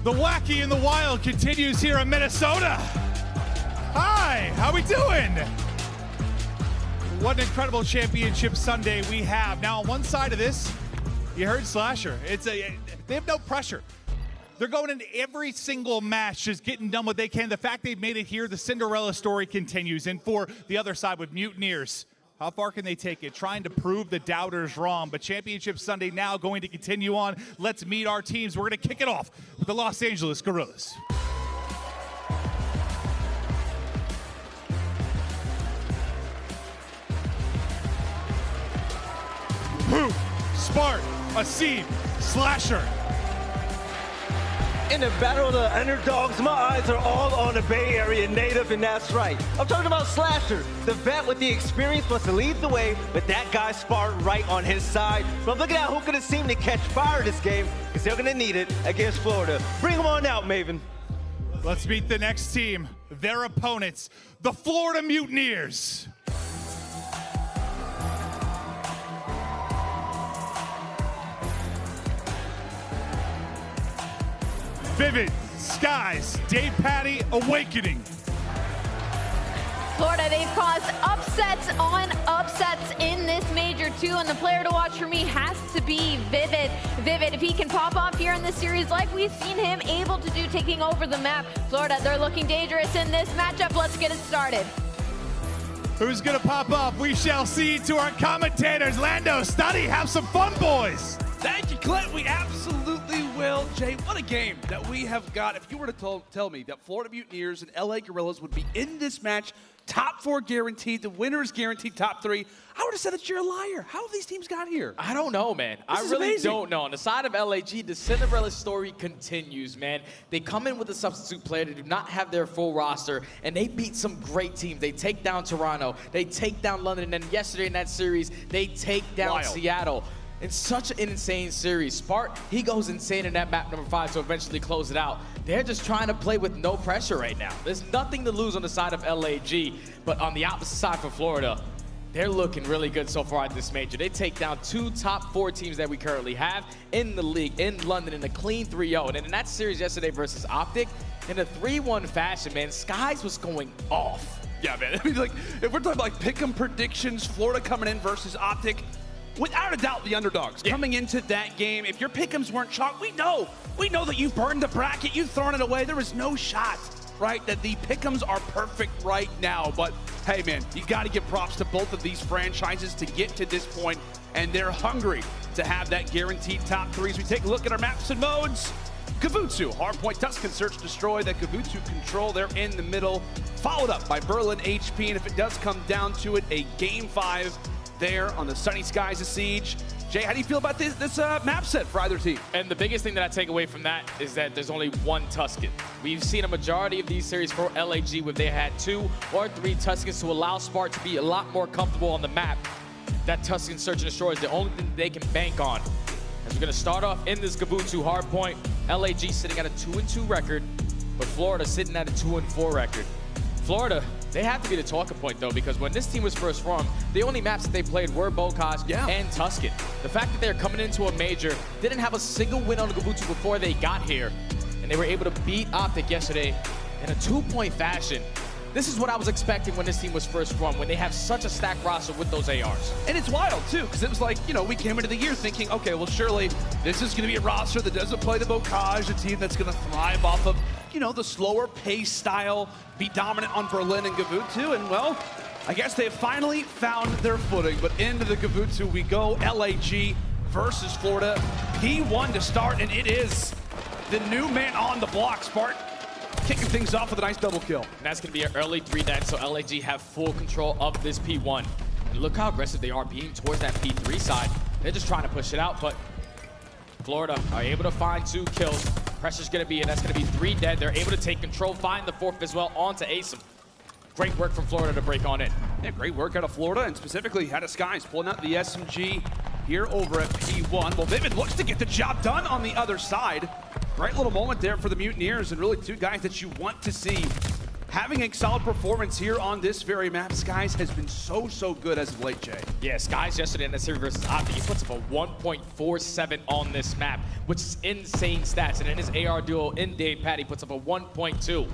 The wacky and the wild continues here in Minnesota. Hi, how we doing? What an incredible championship Sunday we have. Now on one side of this, you heard Slasher. They have no pressure. They're going into every single match, just getting done what they can. The fact they've made it here, the Cinderella story continues. And for the other side with Mutineers, how far can they take it? Trying to prove the doubters wrong. But Championship Sunday now going to continue on. Let's meet our teams. We're going to kick it off with the Los Angeles Guerrillas. Huke, Spark, aBeZy, Slasher. In the battle of the underdogs, my eyes are all on the Bay Area native, and that's right. I'm talking about Slasher. The vet with the experience wants to lead the way, but that guy Spark right on his side. But look at how Huke seemed to catch fire this game, because they're gonna need it against Florida. Bring them on out, Maven. Let's meet the next team, their opponents, the Florida Mutineers. Vivid, Skyz, TJHaly, Owakening. Florida, they've caused upsets on upsets in this Major 2, and the player to watch for me has to be Vivid. Vivid, if he can pop off here in this series like we've seen him able to do taking over the map. Florida, they're looking dangerous in this matchup. Let's get it started. Who's gonna pop off? We shall see. To our commentators, Lando, Standy, have some fun, boys. Thank you, Clint. We absolutely will. Jay, what a game that we have got. If you were to tell me that Florida Mutineers and LA Guerrillas would be in this match, top 4 guaranteed, the winners guaranteed top 3, I would have said that you're a liar. How have these teams got here? I don't know, man. I really don't know. On the side of LAG, the Cinderella story continues, man. They come in with a substitute player. They do not have their full roster, and they beat some great teams. They take down Toronto. They take down London, and then yesterday in that series, they take down Seattle. It's such an insane series. Spark, he goes insane in that map number 5 to eventually close it out. They're just trying to play with no pressure right now. There's nothing to lose on the side of LAG, but on the opposite side for Florida, they're looking really good so far at this Major. They take down 2 top 4 teams that we currently have in the league, in London, in a clean 3-0. And in that series yesterday versus OpTic, in a 3-1 fashion, man, Skyz was going off. Yeah, man. I mean, like, if we're talking like pick'em predictions, Florida coming in versus OpTic, without a doubt, the underdogs coming into that game. If your pick'ems weren't chalk, we know that you've burned the bracket, you've thrown it away. There was no shot, right, that the pick'ems are perfect right now. But hey, man, you got to give props to both of these franchises to get to this point, and they're hungry to have that guaranteed top 3. As we take a look at our maps and modes, Kavutsu, Hardpoint, Tuscan, Search, Destroy, that Kavutsu control, they're in the middle, followed up by Berlin, HP, and if it does come down to it, a Game 5 there on the sunny skies of Siege. Jay, how do you feel about this map set for either team? And the biggest thing that I take away from that is that there's only 1 Tuscan. We've seen a majority of these series for LAG where they had 2 or 3 Tuscans to allow Spark to be a lot more comfortable on the map. That Tuscan Search and Destroy is the only thing they can bank on. As we're gonna start off in this Kavutsu hardpoint, LAG sitting at a 2-2 record, but Florida sitting at a 2-4 record. Florida, they have to be the talking point, though, because when this team was first formed, the only maps that they played were Bocage and Tuscan. The fact that they're coming into a Major, didn't have a single win on Kavutsu before they got here, and they were able to beat OpTic yesterday in a 2-point fashion. This is what I was expecting when this team was first formed, when they have such a stacked roster with those ARs. And it's wild, too, because it was like, you know, we came into the year thinking, okay, well, surely this is going to be a roster that doesn't play the Bocage, a team that's going to thrive off of, you know, the slower pace style, be dominant on Berlin and Kavutsu, and well, I guess they've finally found their footing, but into the Kavutsu we go. LAG versus Florida. P1 to start, and it is the new man on the block. Spark kicking things off with a nice double kill. And that's going to be an early 3-net, so LAG have full control of this P1. And look how aggressive they are being towards that P3 side. They're just trying to push it out, but Florida are able to find 2 kills. Pressure's going to be in. That's going to be 3 dead. They're able to take control, find the 4th as well onto aBeZy. Great work from Florida to break on in. Yeah, great work out of Florida, and specifically out of Skyz, pulling out the SMG here over at P1. Well, Vivid looks to get the job done on the other side. Great little moment there for the Mutineers, and really 2 guys that you want to see having a solid performance here on this very map. Skyz has been so good as of late, Jay. Yeah, Skyz yesterday in the series versus OpTic, he puts up a 1.47 on this map, which is insane stats. And in his AR duo in TJHaly, puts up a 1.2.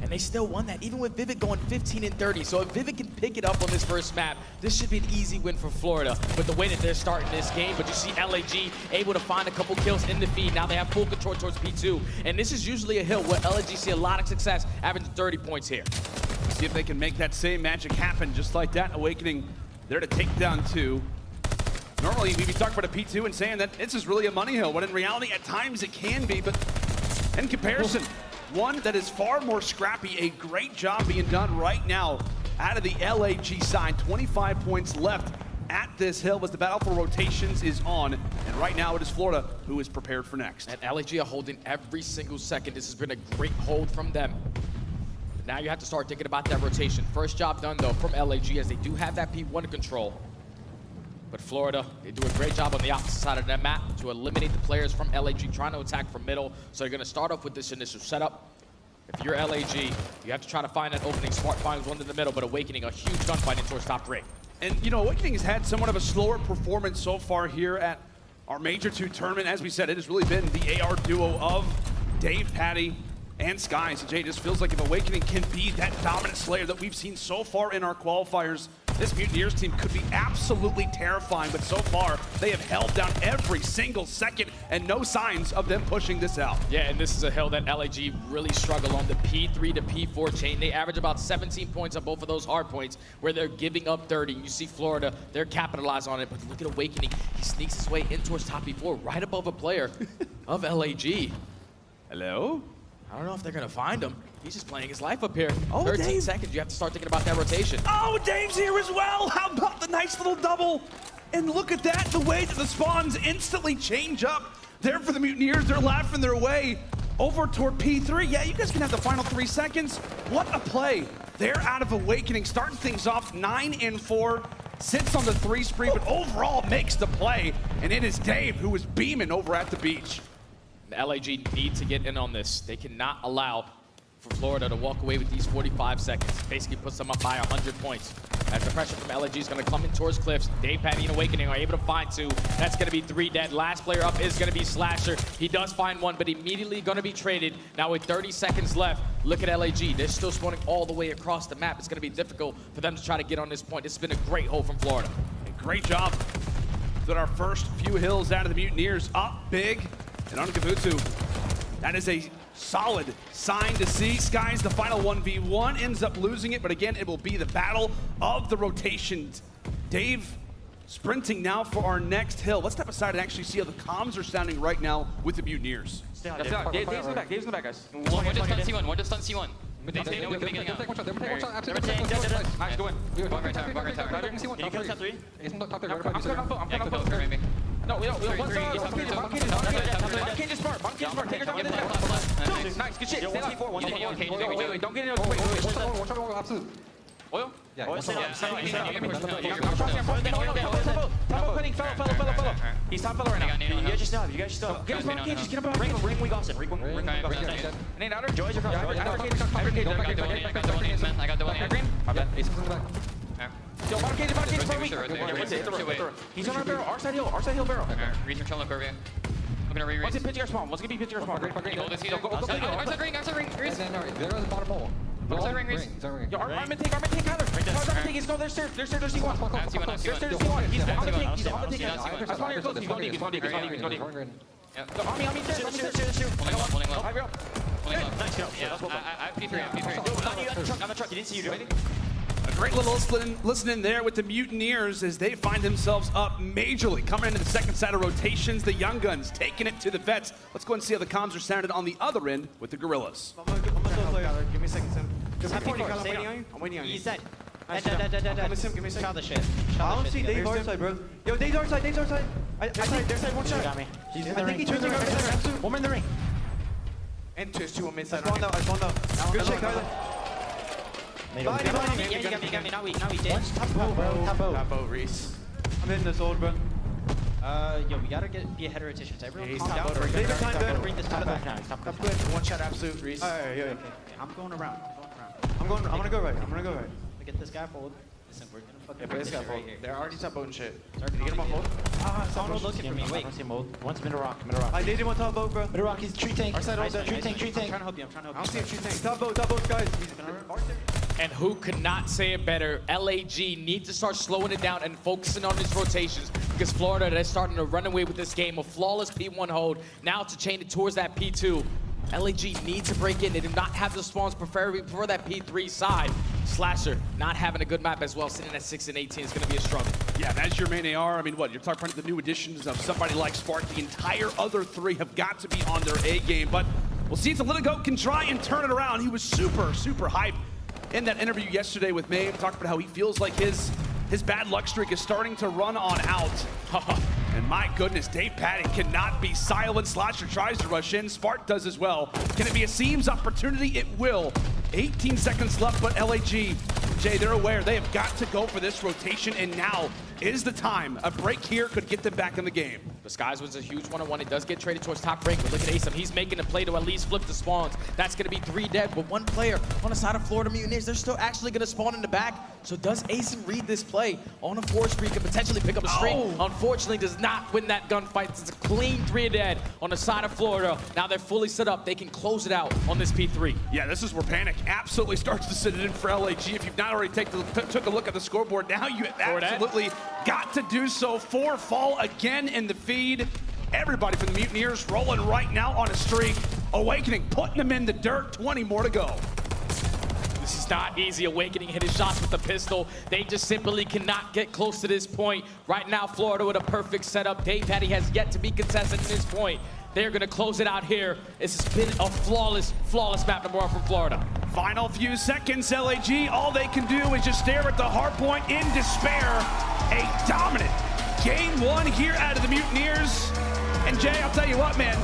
And they still won that, even with Vivid going 15 and 30. So if Vivid can pick it up on this first map, this should be an easy win for Florida. But the way that they're starting this game, but you see aLLeY able to find a couple kills in the feed. Now they have full control towards P2. And this is usually a hill where aLLeY see a lot of success, averaging 30 points here. See if they can make that same magic happen just like that. Awakening there to take down 2. Normally, we'd be talking about a P2 and saying that this is really a money hill, when in reality, at times it can be, but in comparison, one that is far more scrappy. A great job being done right now out of the aLLeY side. 25 points left at this hill as the battle for rotations is on. And right now it is Florida who is prepared for next. And aLLeY are holding every single second. This has been a great hold from them. But now you have to start thinking about that rotation. First job done, though, from aLLeY, as they do have that P1 control. But Florida, they do a great job on the opposite side of that map to eliminate the players from aLLeY trying to attack from middle. So they're going to start off with this initial setup. If you're aLLeY, you have to try to find that opening. Smart finds one in the middle, but Awakening, a huge gunfight in towards top 3. And, you know, Awakening has had somewhat of a slower performance so far here at our Major 2 tournament. As we said, it has really been the AR duo of TJHaly and Skyz. And Jay, just feels like if Awakening can be that dominant slayer that we've seen so far in our qualifiers, this Mutineers team could be absolutely terrifying, but so far they have held down every single second and no signs of them pushing this out. Yeah, and this is a hill that aLLeY really struggle on the P3 to P4 chain. They average about 17 points on both of those hard points where they're giving up 30. You see Florida, they're capitalizing on it, but look at Awakening. He sneaks his way in towards top P4 right above a player of aLLeY. Hello? I don't know if they're going to find him. He's just playing his life up here. Oh, 13 Dave. seconds, you have to start thinking about that rotation. Oh, Dave's here as well. How about the nice little double? And look at that, the way that the spawns instantly change up. There for the Mutineers, they're laughing their way over toward P3. Yeah, you guys can have the final 3 seconds. What a play. They're out of Awakening, starting things off 9 and 4. Sits on the 3 spree, but overall makes the play. And it is Dave who is beaming over at the beach. aLLeY need to get in on this. They cannot allow for Florida to walk away with these 45 seconds. Basically puts them up by 100 points. As the pressure from aLLeY is going to come in towards Cliffs, TJHaly and Awakening are able to find 2. That's going to be 3 dead. Last player up is going to be Slasher. He does find 1, but immediately going to be traded. Now with 30 seconds left, look at aLLeY. They're still spawning all the way across the map. It's going to be difficult for them to try to get on this point. This has been a great hold from Florida. And great job. With our first few hills out of the Mutineers up big. And on Kabutu, that is a solid sign to see. Skyz, the final 1v1, ends up losing it, but again, it will be the battle of the rotations. Dave sprinting now for our next hill. Let's step aside and actually see how the comms are sounding right now with the Mutineers. Dave's in the back, Dave's in the back, guys. One just stun C1, one just stun C1. But they know we're coming out. Nice, go in. One right tower, one right tower. Can you kill top 3? Yeah, go build for maybe. No, we don't. One cage is smart. Take your time. Nice, good shit. Stay alive. Wait, don't get in. Wait. Oil? Yeah. Oil. Fellow. He's top fellow right now. You guys just stop. Get him on cage. Just get him behind. Ring weak Austin. Ring Austin. Nate outer. Joy's across. I got the one. Green. My bad. Ace is in the back. Yo, bottom cage, he's on our barrel. Our side hill barrel. Research on look over here. I'm gonna re-raise. What's it pitching our spawn? What's gonna be pitching our spawn? Hold this here. Outside ring, Reese. There was the bottom hole. Outside ring, Reese. Yo, Armin take, Kyler. Armin take, he's going, there's C1. There's C1. There's C1. He's on the take, he's on the take. I spawn here close, he's going deep. Armin, Holding low. Nice kill. Yeah, I have P3. On the truck, you didn't see you do it. A great little listening there with the Mutineers as they find themselves up majorly. Coming into the second side of rotations, the Young Guns taking it to the vets. Let's go and see how the comms are sounded on the other end with the Guerrillas. Give me a second, Simp. I'm waiting on you. He's dead. Give me a second. Child the shit. I don't see Dave our side, bro. Yo, Dave's our side. I think there's one shot. Got me. He's in the ring. One in the ring. And there's 2 on mid side. I spawned out. Good shit, Kyler. You got me. Now we did. Top bow, Reese. I'm hitting this old, bro. Yo, we gotta be ahead of rotations. Everyone calm down. Take your time, Ben. Bring this top back now. Stop good. One shot absolute, Reese. Alright, yeah. I'm going around. gonna go right. I'm gonna go right. Get this guy hold. Listen, we're gonna fucking Play this guy, right hold. here. They're already top boat and shit. Start Can you get him on hold? Someone looking for me. Wait. One's middle rock, middle rock. I need him on top boat, bro. Middle rock, he's tree tank. Our side, Nice, tree nice, tank, nice. tree tank. I'm trying to help you. I'm trying to I help don't you. see a tree tank. Top boat, guys. He's gonna And Huke could not say it better. LAG need to start slowing it down and focusing on his rotations because Florida, they're starting to run away with this game. A flawless P1 hold. Now to chain it towards that P2. LAG needs to break in. They do not have the spawns preferably for that P3 side. Slasher not having a good map as well, sitting at 6 and 18 is going to be a struggle. Yeah, as your main AR, I mean, what, you're talking about the new additions of somebody like Spark. The entire other three have got to be on their A game, but we'll see if the Little Goat can try and turn it around. He was super, super hyped in that interview yesterday with Maeve, talked about how he feels like his bad luck streak is starting to run on out. And my goodness, DavePatty cannot be silent. Slasher tries to rush in. Spark does as well. Can it be a Seams opportunity? It will. 18 seconds left, but LAG, Jay, they're aware. They have got to go for this rotation, and now is the time. A break here could get them back in the game. The Skyz was a huge one-on-one. It does get traded towards top break, but look at aBeZy. He's making a play to at least flip the spawns. That's going to be 3 dead, but 1 player on the side of Florida Mutineers. They're still actually going to spawn in the back. So does aBeZy read this play on a 4 streak and potentially pick up a streak? Unfortunately, does not win that gunfight. It's a clean 3 dead on the side of Florida. Now they're fully set up. They can close it out on this P3. Yeah, this is where panic absolutely starts to sit in for LAG. If you've not already took a look at the scoreboard, now you absolutely got to do so. 4 fall again in the feed. Everybody from the Mutineers rolling right now on a streak. Awakening, putting them in the dirt. 20 more to go. This is not easy. Awakening hit his shots with the pistol. They just simply cannot get close to this point. Right now, Florida with a perfect setup. DavePatty has yet to be contested at this point. They're going to close it out here. This has been a flawless map number 1 from Florida. Final few seconds, LAG. All they can do is just stare at the hard point in despair. A dominant game 1 here out of the Mutineers. And Jay, I'll tell you what, man.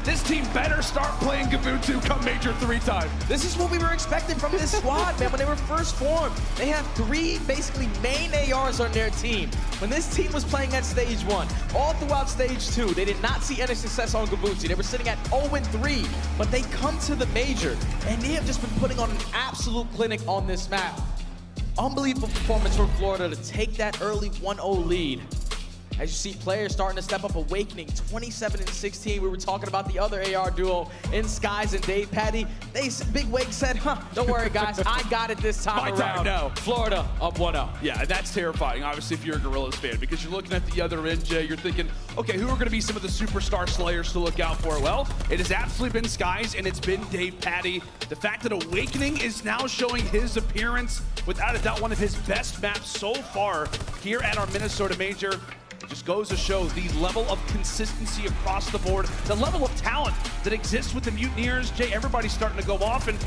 This team better start playing Gabutu come Major 3 time. This is what we were expecting from this squad, man. When they were first formed, they have 3 basically main ARs on their team. When this team was playing at stage 1, all throughout stage 2, they did not see any success on Gabutu. They were sitting at 0-3, but they come to the Major, and they have just been putting on an absolute clinic on this map. Unbelievable performance from Florida to take that early 1-0 lead. As you see players starting to step up. Awakening 27 and 16. We were talking about the other AR duo in Skyz and DavePatty. Big Wake said, don't worry guys, I got it this time around. Time now. Florida up 1-0. Yeah, and that's terrifying, obviously, if you're a Guerrillas fan, because you're looking at the other end, Jay, you're thinking, okay, who are going to be some of the superstar slayers to look out for? Well, it has absolutely been Skyz, and it's been DavePatty. The fact that Awakening is now showing his appearance, without a doubt, one of his best maps so far here at our Minnesota Major. It just goes to show the level of consistency across the board, the level of talent that exists with the Mutineers. Jay, everybody's starting to go off, and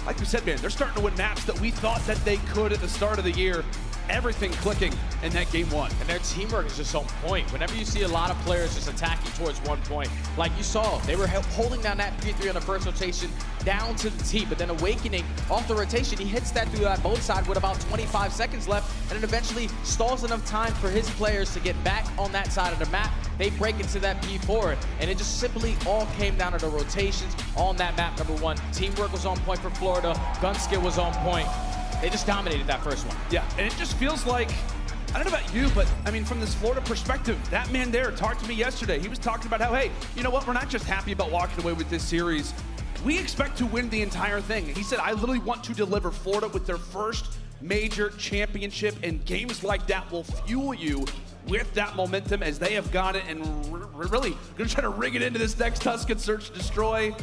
like we said, man, they're starting to win maps that we thought that they could at the start of the year. Everything clicking in that game 1. And their teamwork is just on point. Whenever you see a lot of players just attacking towards 1 point, like you saw, they were holding down that P3 on the first rotation down to the T, but then Awakening off the rotation, he hits that through that both side with about 25 seconds left, and it eventually stalls enough time for his players to get back on that side of the map. They break into that P4, and it just simply all came down to the rotations on that map number 1. Teamwork was on point for Florida. Gun skill was on point. They just dominated that first one. Yeah, and it just feels like, I don't know about you, but I mean, from this Florida perspective, that man there talked to me yesterday. He was talking about how, hey, you know what? We're not just happy about walking away with this series. We expect to win the entire thing. He said, I literally want to deliver Florida with their first major championship, and games like that will fuel you with that momentum as they have got it, and really going to try to rig it into this next Tuscan Search and Destroy.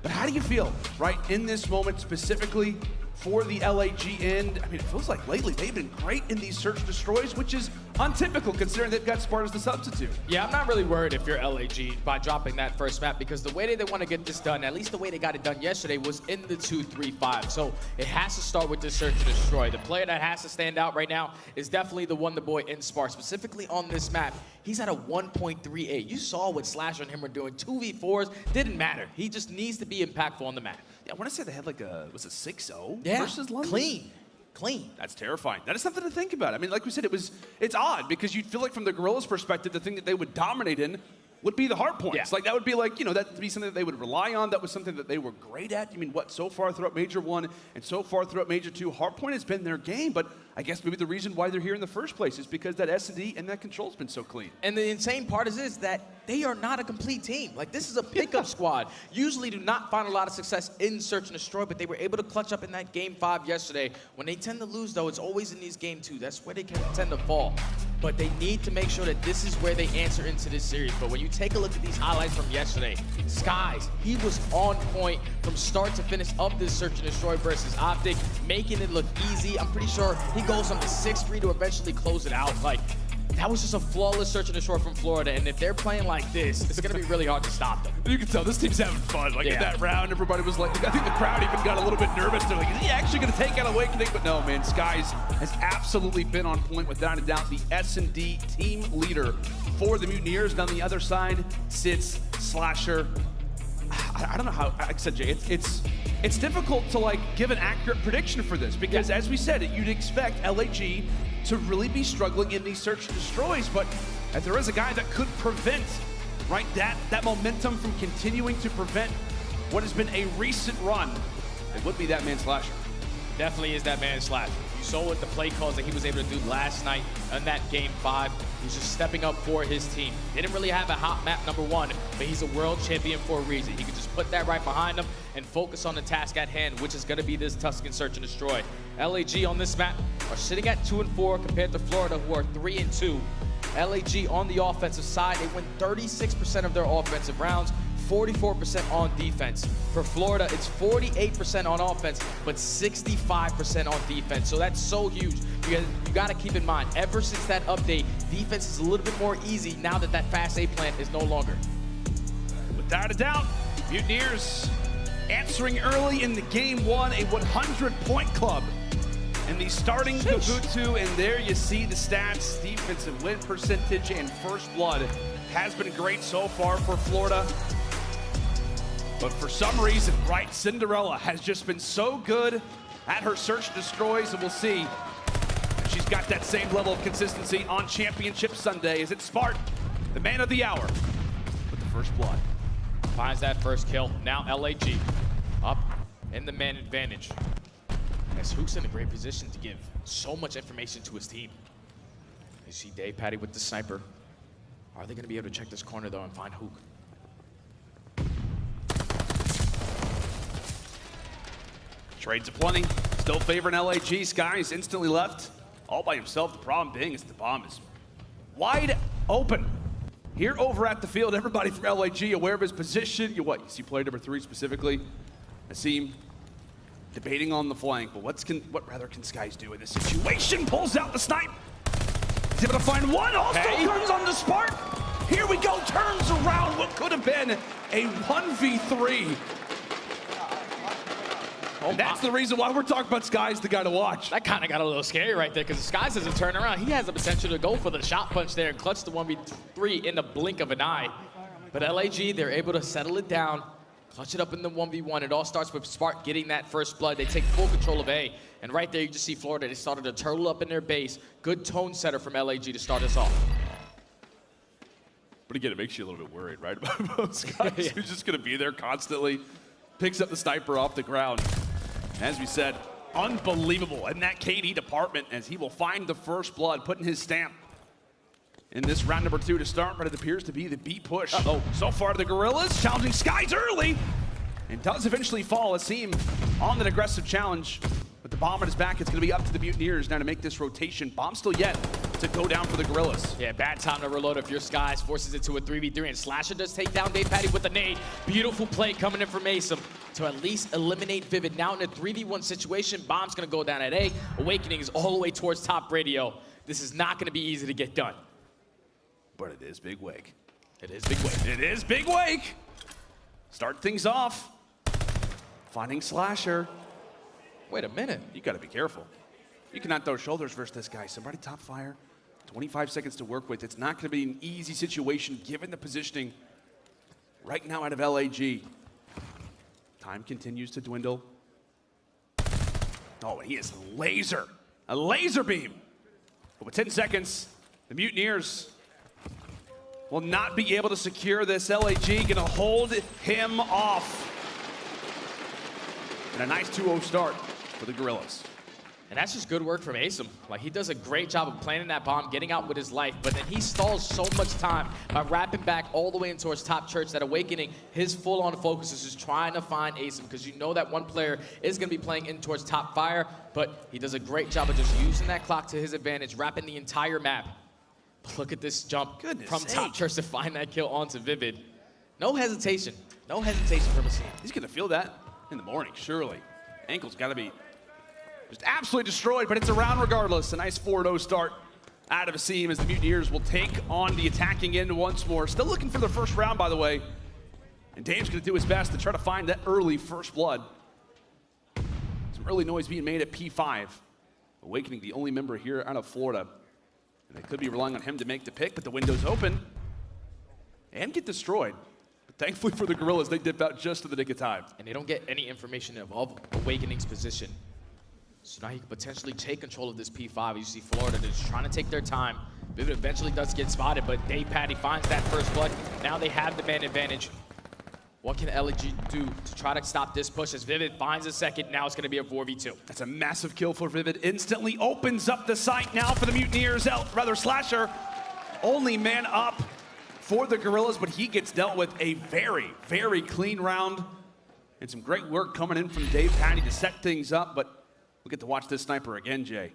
But how do you feel, right, in this moment specifically for the LAG end? I mean, it feels like lately they've been great in these search destroys, which is untypical considering they've got Spark as the substitute. Yeah, I'm not really worried if you're LAG by dropping that first map, because the way they want to get this done, at least the way they got it done yesterday, was in the 2-3-5. So it has to start with this search and destroy. The player that has to stand out right now is definitely the Wonder Boy in Spark, specifically on this map. He's at a 1.38. You saw what Slasher and him were doing. 2v4s, didn't matter. He just needs to be impactful on the map. Yeah, I want to say they had like a, was it 6-0 yeah, versus London? Clean. That's terrifying. That is something to think about. I mean, like we said, it's odd because you'd feel like from the Guerrillas' perspective, the thing that they would dominate in would be the hard points. Yeah. Like that would be like, you know, that would be something that they would rely on. That was something that they were great at. I mean, what, so far throughout Major 1 and so far throughout Major 2, hard point has been their game, but I guess maybe the reason why they're here in the first place is because that S&D and that control's been so clean. And the insane part is that they are not a complete team. Like, this is a pickup squad. Usually do not find a lot of success in Search and Destroy, but they were able to clutch up in that Game 5 yesterday. When they tend to lose, though, it's always in these Game 2. That's where they can tend to fall. But they need to make sure that this is where they answer into this series. But when you take a look at these highlights from yesterday, Skyz, he was on point from start to finish of this Search and Destroy versus OpTic, making it look easy. I'm pretty sure he goes on to 6-3 to eventually close it out. Like, that was just a flawless Search and Destroy from Florida, and if they're playing like this, it's gonna be really hard to stop them. You can tell this team's having fun. Like in that round, everybody was like, I think the crowd even got a little bit nervous. They're like, is he actually gonna take out Awakening? But no, man, Skyz has absolutely been on point without a doubt. The S&D team leader for the Mutineers. And on the other side sits Slasher. I don't know how, like I said, Jay, it's difficult to like give an accurate prediction for this because as we said, you'd expect LAG to really be struggling in these Search and Destroys, but if there is a guy that could prevent, right, that momentum from continuing to prevent what has been a recent run, it would be that man Slasher. Definitely is that man Slasher. You saw what the play calls that he was able to do last night in that Game 5. He's just stepping up for his team. Didn't really have a hot map #1, but he's a world champion for a reason. He could just put that right behind him and focus on the task at hand, which is gonna be this Tuscan Search and Destroy. LAG on this map are sitting at 2-4 compared to Florida, who are 3-2. LAG on the offensive side, they win 36% of their offensive rounds, 44% on defense. For Florida, it's 48% on offense, but 65% on defense. So that's so huge. You got to keep in mind, ever since that update, defense is a little bit more easy now that that fast A plan is no longer. Without a doubt, Mutineers answering early in the Game 1, a 100-point club. And the starting Gabutu, and there you see the stats, defensive win percentage, and first blood has been great so far for Florida. But for some reason, right, Cinderella has just been so good at her Search and Destroys, and we'll see if she's got that same level of consistency on Championship Sunday. Is it Spart, the man of the hour, with the first blood? Finds that first kill. Now LAG up in the man advantage. As Huke's in a great position to give so much information to his team. You see DayPatty with the sniper. Are they going to be able to check this corner, though, and find Huke? Trades aplenty, still favoring LAG. Skyz instantly left all by himself. The problem being is the bomb is wide open. Here over at the field, everybody from LAG aware of his position. You see player number 3 specifically. I see him debating on the flank, but what rather can Skyz do in this situation? Pulls out the snipe. He's able to find one, also turns on the Spark. Here we go, turns around what could have been a 1v3. And that's the reason why we're talking about Skyz, the guy to watch. That kind of got a little scary right there, because Skyz doesn't turn around. He has the potential to go for the shot punch there and clutch the 1v3 in the blink of an eye. But LAG, they're able to settle it down, clutch it up in the 1v1. It all starts with Spark getting that first blood. They take full control of A. And right there, you just see Florida. They started to turtle up in their base. Good tone setter from LAG to start us off. But again, it makes you a little bit worried, right? About Skyz, who's just going to be there constantly. Picks up the sniper off the ground. As we said, unbelievable in that KD department as he will find the first blood, putting his stamp in this round number 2 to start, but it appears to be the B push. So far, the Guerrillas challenging Skyz early and does eventually fall. A seam on an aggressive challenge, but the bomb on his back. It's going to be up to the Mutineers now to make this rotation. Bomb still yet to go down for the Guerrillas. Yeah, bad time to reload if you're Skyz. Forces it to a 3v3, and Slasher does take down DayPatty with a nade. Beautiful play coming in from Mason to at least eliminate Vivid. Now in a 3v1 situation, Bomb's gonna go down at A. Awakening is all the way towards top radio. This is not gonna be easy to get done. But it is Big Wake. It is Big Wake. It is Big Wake. Start things off. Finding Slasher. Wait a minute. You gotta be careful. You cannot throw shoulders versus this guy. Somebody top fire. 25 seconds to work with. It's not going to be an easy situation given the positioning right now out of LAG. Time continues to dwindle. Oh, and he is a laser beam. But with 10 seconds, the Mutineers will not be able to secure this. LAG gonna hold him off. And a nice 2-0 start for the Guerrillas. And that's just good work from aBeZy. Like, he does a great job of planting that bomb, getting out with his life, but then he stalls so much time by wrapping back all the way in towards top church that Awakening, his full-on focus is just trying to find aBeZy, because you know that one player is going to be playing in towards top fire, but he does a great job of just using that clock to his advantage, wrapping the entire map. But look at this jump from top church to find that kill onto Vivid. No hesitation. No hesitation from Asim. He's going to feel that in the morning, surely. Ankle's got to be just absolutely destroyed, but it's a round regardless. A nice 4-0 start out of Asim as the Mutineers will take on the attacking end once more. Still looking for their first round, by the way. And Dave's going to do his best to try to find that early first blood. Some early noise being made at P5. Awakening, the only member here out of Florida. And they could be relying on him to make the pick, but the window's open. And get destroyed. But thankfully for the Guerrillas, they dip out just in the nick of time. And they don't get any information of Awakening's position. So now he could potentially take control of this P5. You see Florida just trying to take their time. Vivid eventually does get spotted, but DavePatty finds that first blood. Now they have the man advantage. What can LG do to try to stop this push as Vivid finds a second? Now it's going to be a 4v2. That's a massive kill for Vivid. Instantly opens up the site now for the Mutineers. Slasher, only man up for the Guerrillas, but he gets dealt with a very, very clean round. And some great work coming in from DavePatty to set things up, but we get to watch this sniper again, Jay.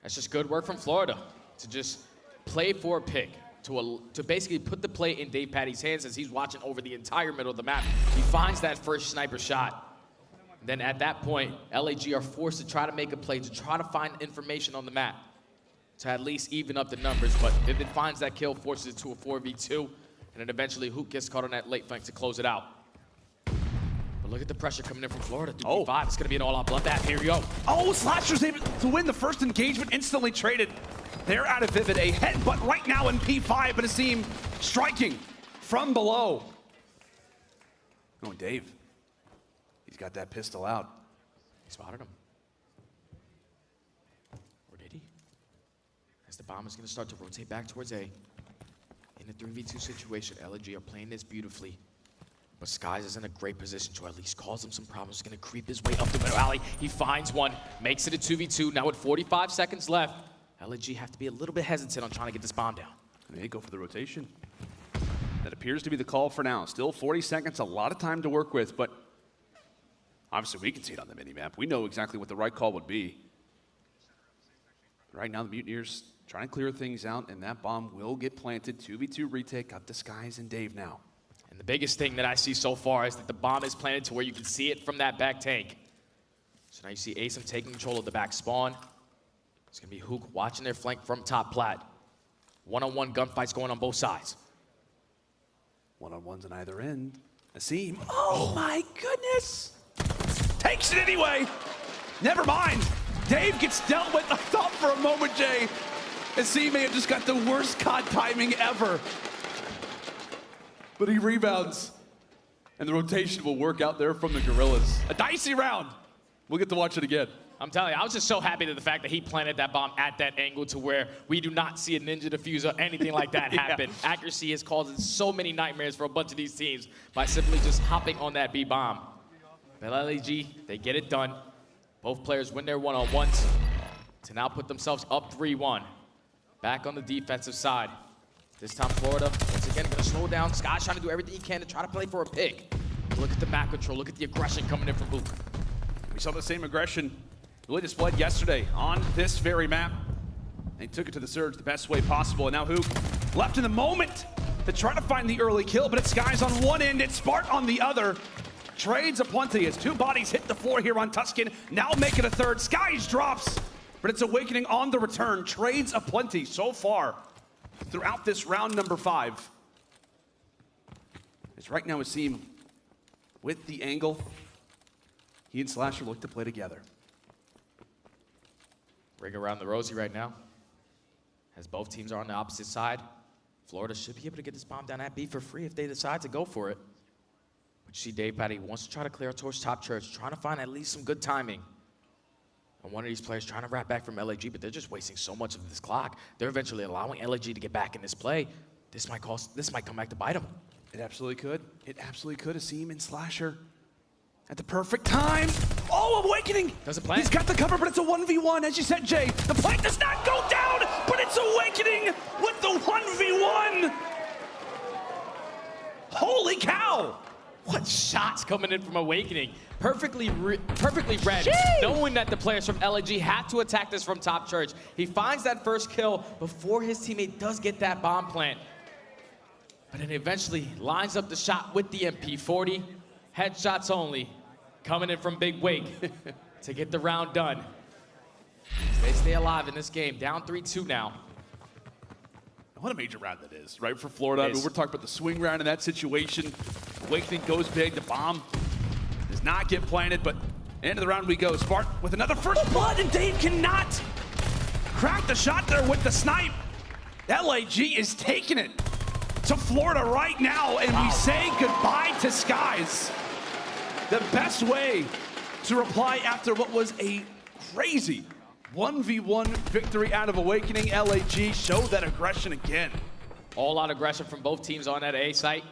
That's just good work from Florida to just play for a pick, to basically put the play in DavePatty's hands as he's watching over the entire middle of the map. He finds that first sniper shot. Then at that point, LAG are forced to try to make a play, to try to find information on the map, to at least even up the numbers. But Vivid finds that kill, forces it to a 4v2, and then eventually Huke gets caught on that late flank to close it out. Look at the pressure coming in from Florida. 2v5, it's gonna be an all-out bloodbath. Here we go. Oh, Slasher's able to win the first engagement, instantly traded. They're out of Vivid. A headbutt right now in P5, but Asim striking from below. Oh, Dave. He's got that pistol out. He spotted him. Or did he? As the bomb is gonna start to rotate back towards A. In a 3v2 situation, LG are playing this beautifully. But Skyz is in a great position to at least cause him some problems. He's gonna creep his way up the middle alley. He finds one, makes it a 2v2. Now with 45 seconds left, LG have to be a little bit hesitant on trying to get this bomb down. And they go for the rotation. That appears to be the call for now. Still 40 seconds, a lot of time to work with, but obviously we can see it on the minimap. We know exactly what the right call would be. Right now the Mutineers trying to clear things out, and that bomb will get planted. 2v2 retake up to Skyz and Dave now. And the biggest thing that I see so far is that the bomb is planted to where you can see it from that back tank. So now you see aBeZy taking control of the back spawn. It's gonna be Huke watching their flank from top plat. One-on-one gunfights going on both sides. One-on-ones on either end. Asim, oh my goodness! Takes it anyway! Never mind! Dave gets dealt with. I thought for a moment, Jay, Asim may have just got the worst COD timing ever. But he rebounds, and the rotation will work out there from the Guerrillas. A dicey round. We'll get to watch it again. I'm telling you, I was just so happy that the fact that he planted that bomb at that angle to where we do not see a ninja diffuser, anything like that happen. Yeah. Accuracy is causing so many nightmares for a bunch of these teams by simply just hopping on that B bomb. But LAG, they get it done. Both players win their one-on-ones to now put themselves up 3-1. Back on the defensive side. This time Florida, once again, gonna slow down. Skyz trying to do everything he can to try to play for a pick. Look at the map control, look at the aggression coming in from Huke. We saw the same aggression really displayed yesterday on this very map. They took it to the surge the best way possible, and now Huke left in the moment to try to find the early kill, but it's Skyz on one end, it's Spart on the other. Trades aplenty as two bodies hit the floor here on Tuscan, now make it a third. Skyz drops, but it's Awakening on the return. Trades aplenty so far throughout this round number 5. As right now Asim with the angle. He and Slasher look to play together. Ring around the rosy right now. As both teams are on the opposite side. Florida should be able to get this bomb down at B for free if they decide to go for it. But you see DavePatty wants to try to clear towards top church, trying to find at least some good timing. And one of these players trying to wrap back from LAG, but they're just wasting so much of this clock. They're eventually allowing LAG to get back in this play. this might come back to bite him. It absolutely could. It absolutely could. A Seam and Slasher at the perfect time. Oh, Awakening! Does it plant? He's got the cover, but it's a 1v1, as you said, Jay. The plant does not go down, but it's Awakening with the 1v1. Holy cow! What shots coming in from Awakening. Perfectly read, knowing that the players from LAG have to attack this from top church. He finds that first kill before his teammate does get that bomb plant. But then eventually lines up the shot with the MP40. Headshots only, coming in from Big Wake to get the round done. They stay alive in this game, down 3-2 now. What a major round that is, right, for Florida. I mean, we're talking about the swing round in that situation. Awakening goes big, the bomb does not get planted, but end of the round we go. Spark with another first blood, and Dave cannot crack the shot there with the snipe. LAG is taking it to Florida right now, and we say goodbye to Skyz. The best way to reply after what was a crazy 1v1 victory out of Awakening. LAG show that aggression again. All out aggression from both teams on that A site,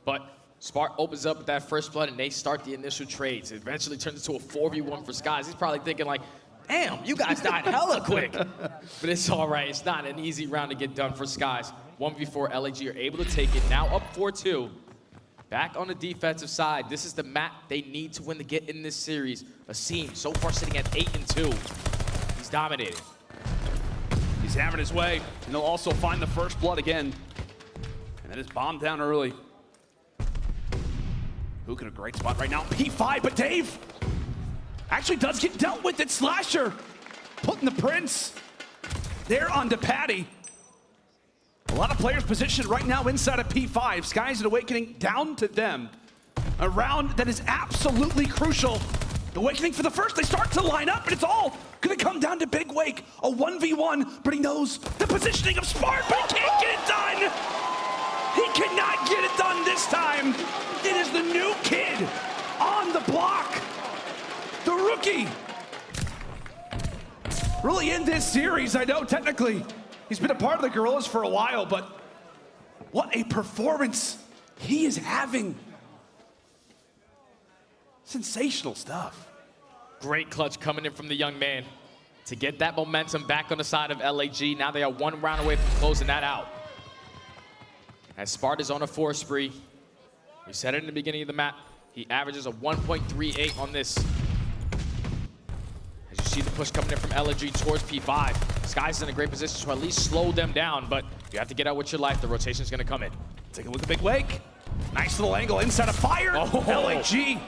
but Spark opens up with that first blood and they start the initial trades. It eventually turns into a 4v1 for Skyz. He's probably thinking like, damn, you guys died hella quick. But it's all right, it's not an easy round to get done for Skyz. 1v4, LAG are able to take it, now up 4-2. Back on the defensive side, this is the map they need to win to get in this series. Asim so far sitting at 8-2. He's dominating. He's having his way, and they'll also find the first blood again. And that is bombed down early. Huke in a great spot right now. P5, but Dave actually does get dealt with. It's Slasher putting the Prince there onto Patty. A lot of players positioned right now inside of P5. Skyz and Awakening down to them. A round that is absolutely crucial. Awakening for the first, they start to line up, and it's all gonna come down to Big Wake. A 1v1, but he knows the positioning of Spark, but he can't get it done! He cannot get it done this time! It is the new kid on the block. The rookie. Really in this series, I know technically he's been a part of the Guerrillas for a while, but what a performance he is having. Sensational stuff. Great clutch coming in from the young man to get that momentum back on the side of LAG. Now they are one round away from closing that out. As Sparta's on a 4 spree, we said it in the beginning of the map, he averages a 1.38 on this. As you see the push coming in from LAG towards P5. Skyz is in a great position to at least slow them down, but you have to get out with your life. The rotation's gonna come in. Take a look at Big Wake. Nice little angle inside of fire. Oh. LAG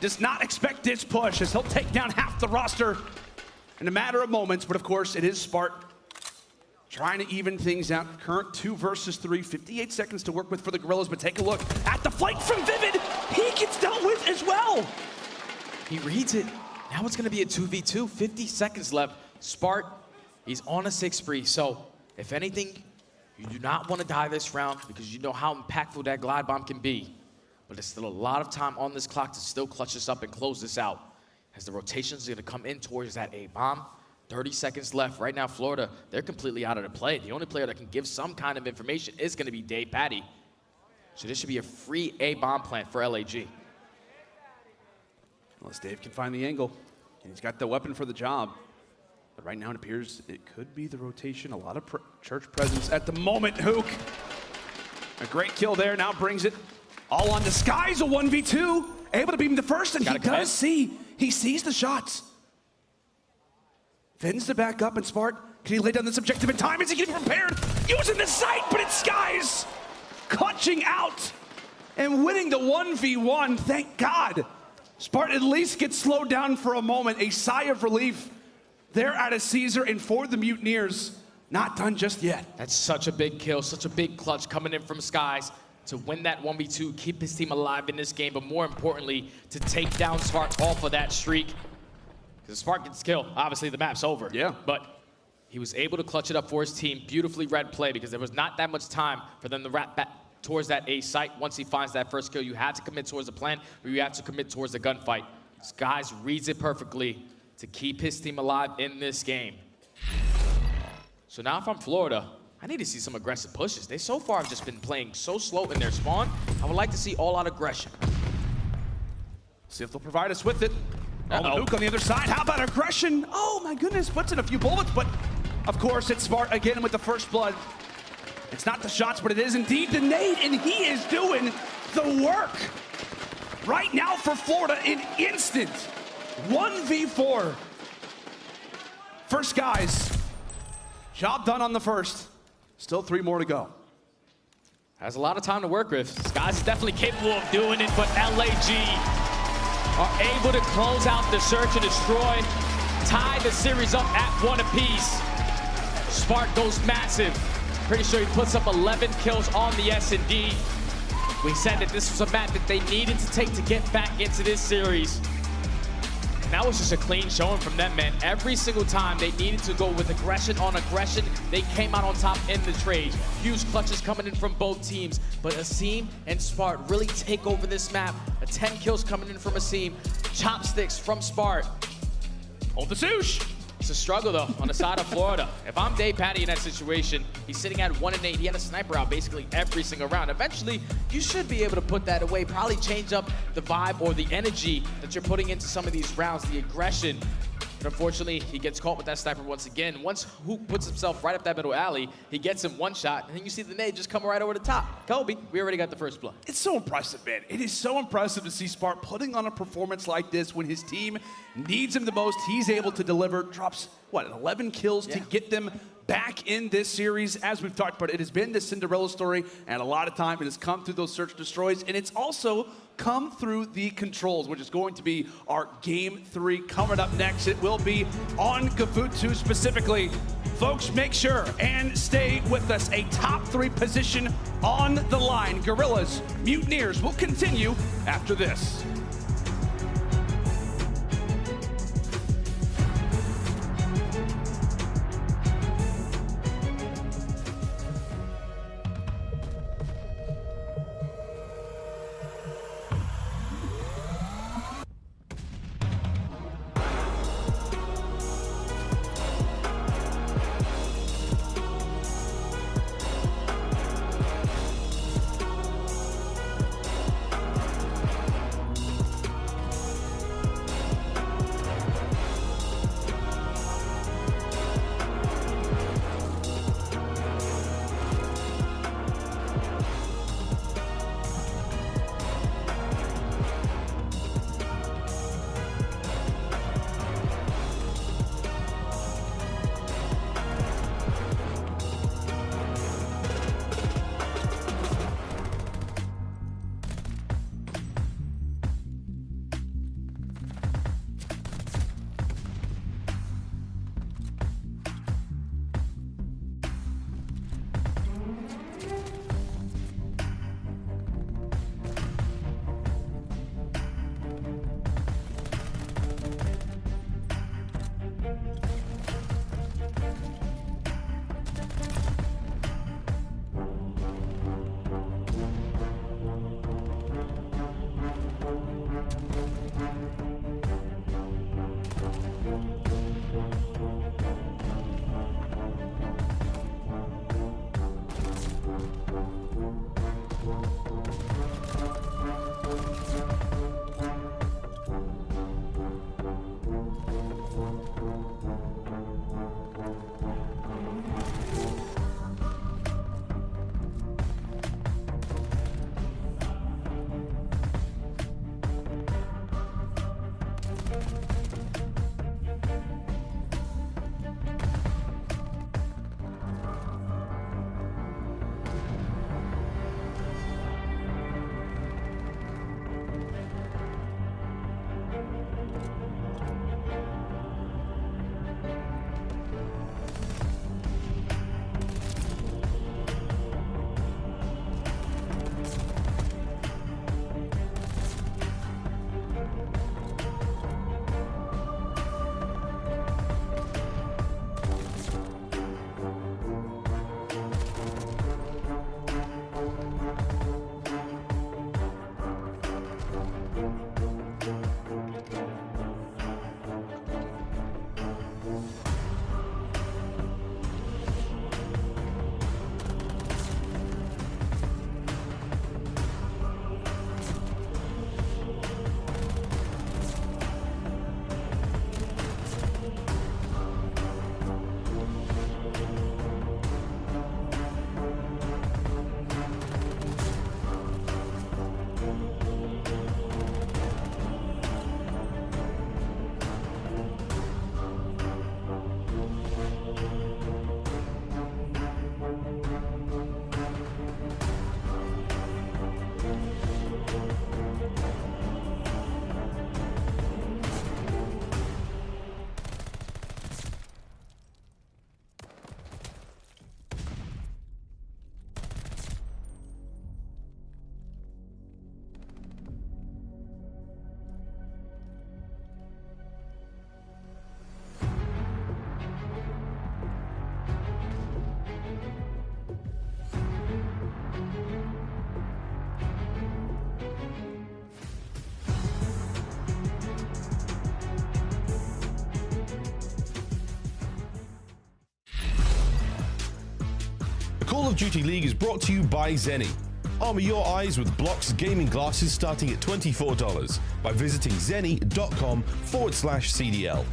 does not expect this push as he'll take down half the roster in a matter of moments, but of course it is Spark trying to even things out. Current 2 versus 3, 58 seconds to work with for the Guerrillas, but take a look at the flight from Vivid. He gets dealt with as well. He reads it. Now it's gonna be a 2v2, 50 seconds left. Spark, he's on a 6 spree, so if anything, you do not want to die this round because you know how impactful that glide bomb can be. But there's still a lot of time on this clock to still clutch this up and close this out. As the rotations are gonna come in towards that A bomb. 30 seconds left. Right now, Florida, they're completely out of the play. The only player that can give some kind of information is gonna be Dave Patty. So this should be a free A bomb plant for LAG. Unless Dave can find the angle, and he's got the weapon for the job. But right now it appears it could be the rotation. A lot of church presence at the moment. Huke, a great kill there, now brings it all on to Skyz, a 1v2. Able to beat him the first, and he does see, he sees the shots. Fins to back up, and Spark, can he lay down this objective in time? Is he getting prepared? Using the sight, but it's Skyz clutching out and winning the 1v1, thank God. Spark at least gets slowed down for a moment, a sigh of relief. They're out of Caesar, and for the Mutineers, not done just yet. That's such a big kill, such a big clutch coming in from Skyz to win that 1v2, keep his team alive in this game, but more importantly, to take down Spark off of that streak. Because Spark gets killed, obviously the map's over. Yeah. But he was able to clutch it up for his team. Beautifully read play because there was not that much time for them to wrap back towards that A site. Once he finds that first kill, you have to commit towards the plan or you have to commit towards the gunfight. Skyz reads it perfectly to keep his team alive in this game. So now if I'm Florida, I need to see some aggressive pushes. They so far have just been playing so slow in their spawn. I would like to see all-out aggression. See if they'll provide us with it. Oh, Huke on the other side. How about aggression? Oh my goodness, puts in a few bullets, but of course it's Smart again with the first blood. It's not the shots, but it is indeed the nade, and he is doing the work. Right now for Florida, an instant 1v4 for Skyz. Job done on the first. Still 3 more to go. Has a lot of time to work with. Skyz is definitely capable of doing it, but LAG are able to close out the search and destroy, tie the series up at 1 apiece. Spark goes massive. Pretty sure he puts up 11 kills on the S&D. We said that this was a map that they needed to take to get back into this series. And that was just a clean showing from them, man. Every single time they needed to go with aggression on aggression, they came out on top in the trade. Huge clutches coming in from both teams. But aBeZy and Spart really take over this map. 10 kills coming in from aBeZy. Chopsticks from Spart. Hold the swoosh. It's a struggle, though, on the side of Florida. If I'm DayPaty in that situation, he's sitting at 1-8. He had a sniper out basically every single round. Eventually, you should be able to put that away, probably change up the vibe or the energy that you're putting into some of these rounds, the aggression. But unfortunately, he gets caught with that sniper once again. Once Huke puts himself right up that middle alley, he gets him one shot, and then you see the nade just come right over the top. Kobe, we already got the first blood. It's so impressive, man. It is so impressive to see Spart putting on a performance like this when his team needs him the most. He's able to deliver, drops, what, 11 kills to get them back in this series. As we've talked about, it has been this Cinderella story, and a lot of time it has come through those search and destroys, and it's also come through the controls, which is going to be our Game 3 coming up next. It will be on Gafutu specifically. Folks, make sure and stay with us. A top 3 position on the line. Guerrillas, Mutineers will continue after this. Call of Duty League is brought to you by Zenny. Armor your eyes with Block's gaming glasses starting at $24 by visiting zenny.com/CDL.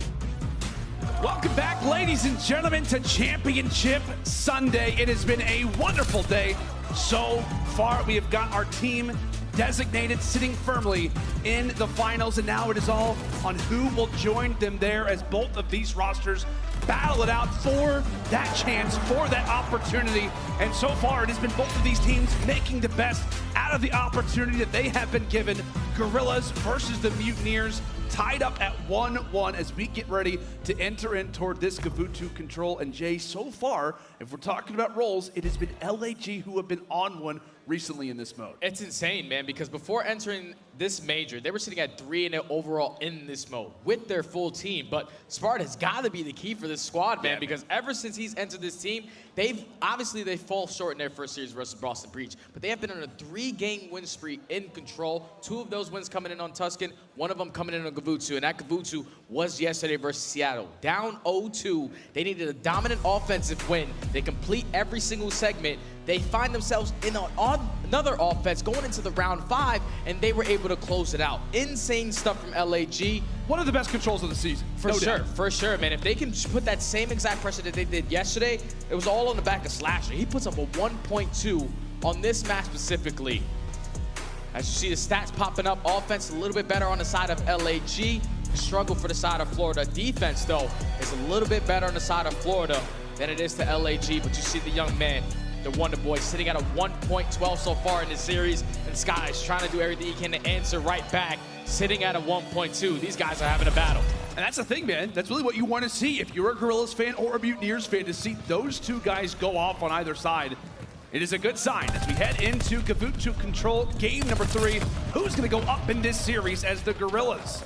Welcome back, ladies and gentlemen, to Championship Sunday. It has been a wonderful day so far. We have got our team designated, sitting firmly in the finals, and now it is all on who will join them there as both of these rosters battle it out for that chance, for that opportunity. And so far, it has been both of these teams making the best out of the opportunity that they have been given. Guerrillas versus the Mutineers, tied up at 1-1 as we get ready to enter in toward this Gavutu control. And Jay, so far, if we're talking about roles, it has been LAG who have been on one recently in this mode. It's insane, man, because before entering this major, they were sitting at 3-0 overall in this mode with their full team. But Spart has got to be the key for this squad, man, because ever since he's entered this team, they fall short in their first series versus Boston Breach, but they have been on a 3-game win spree in control. 2 of those wins coming in on Tuscan, 1 of them coming in on Gavutu, and that Gavutu was yesterday versus Seattle. Down 0-2, they needed a dominant offensive win. They complete every single segment. They find themselves in another offense going into the round 5, and they were able to close it out. Insane stuff from LAG. One of the best controls of the season. For sure, man. If they can put that same exact pressure that they did yesterday, it was all on the back of Slasher. He puts up a 1.2 on this match specifically. As you see the stats popping up, offense a little bit better on the side of LAG. Struggle for the side of Florida. Defense, though, is a little bit better on the side of Florida than it is to LAG, but you see the young man, the Wonder Boy, sitting at a 1.12 so far in this series, and Skyz trying to do everything he can to answer right back, sitting at a 1.2. These guys are having a battle. And that's the thing, man. That's really what you want to see if you're a Guerrillas fan or a Mutineers fan, to see those two guys go off on either side. It is a good sign as we head into Gavutu control game number 3. Who's going to go up in this series as the Guerrillas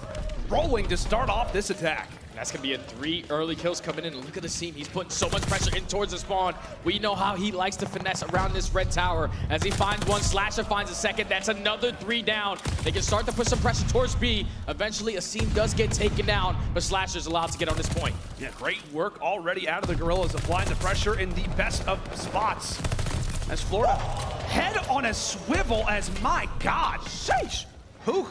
rolling to start off this attack? That's going to be a 3 early kills coming in. Look at the team. He's putting so much pressure in towards the spawn. We know how he likes to finesse around this red tower. As he finds one, Slasher finds a second. That's another 3 down. They can start to put some pressure towards B. Eventually, Asim does get taken down, but Slasher's allowed to get on this point. Yeah, great work already out of the Guerrillas, applying the pressure in the best of spots. As Florida head on a swivel as, my God, sheesh. Huke.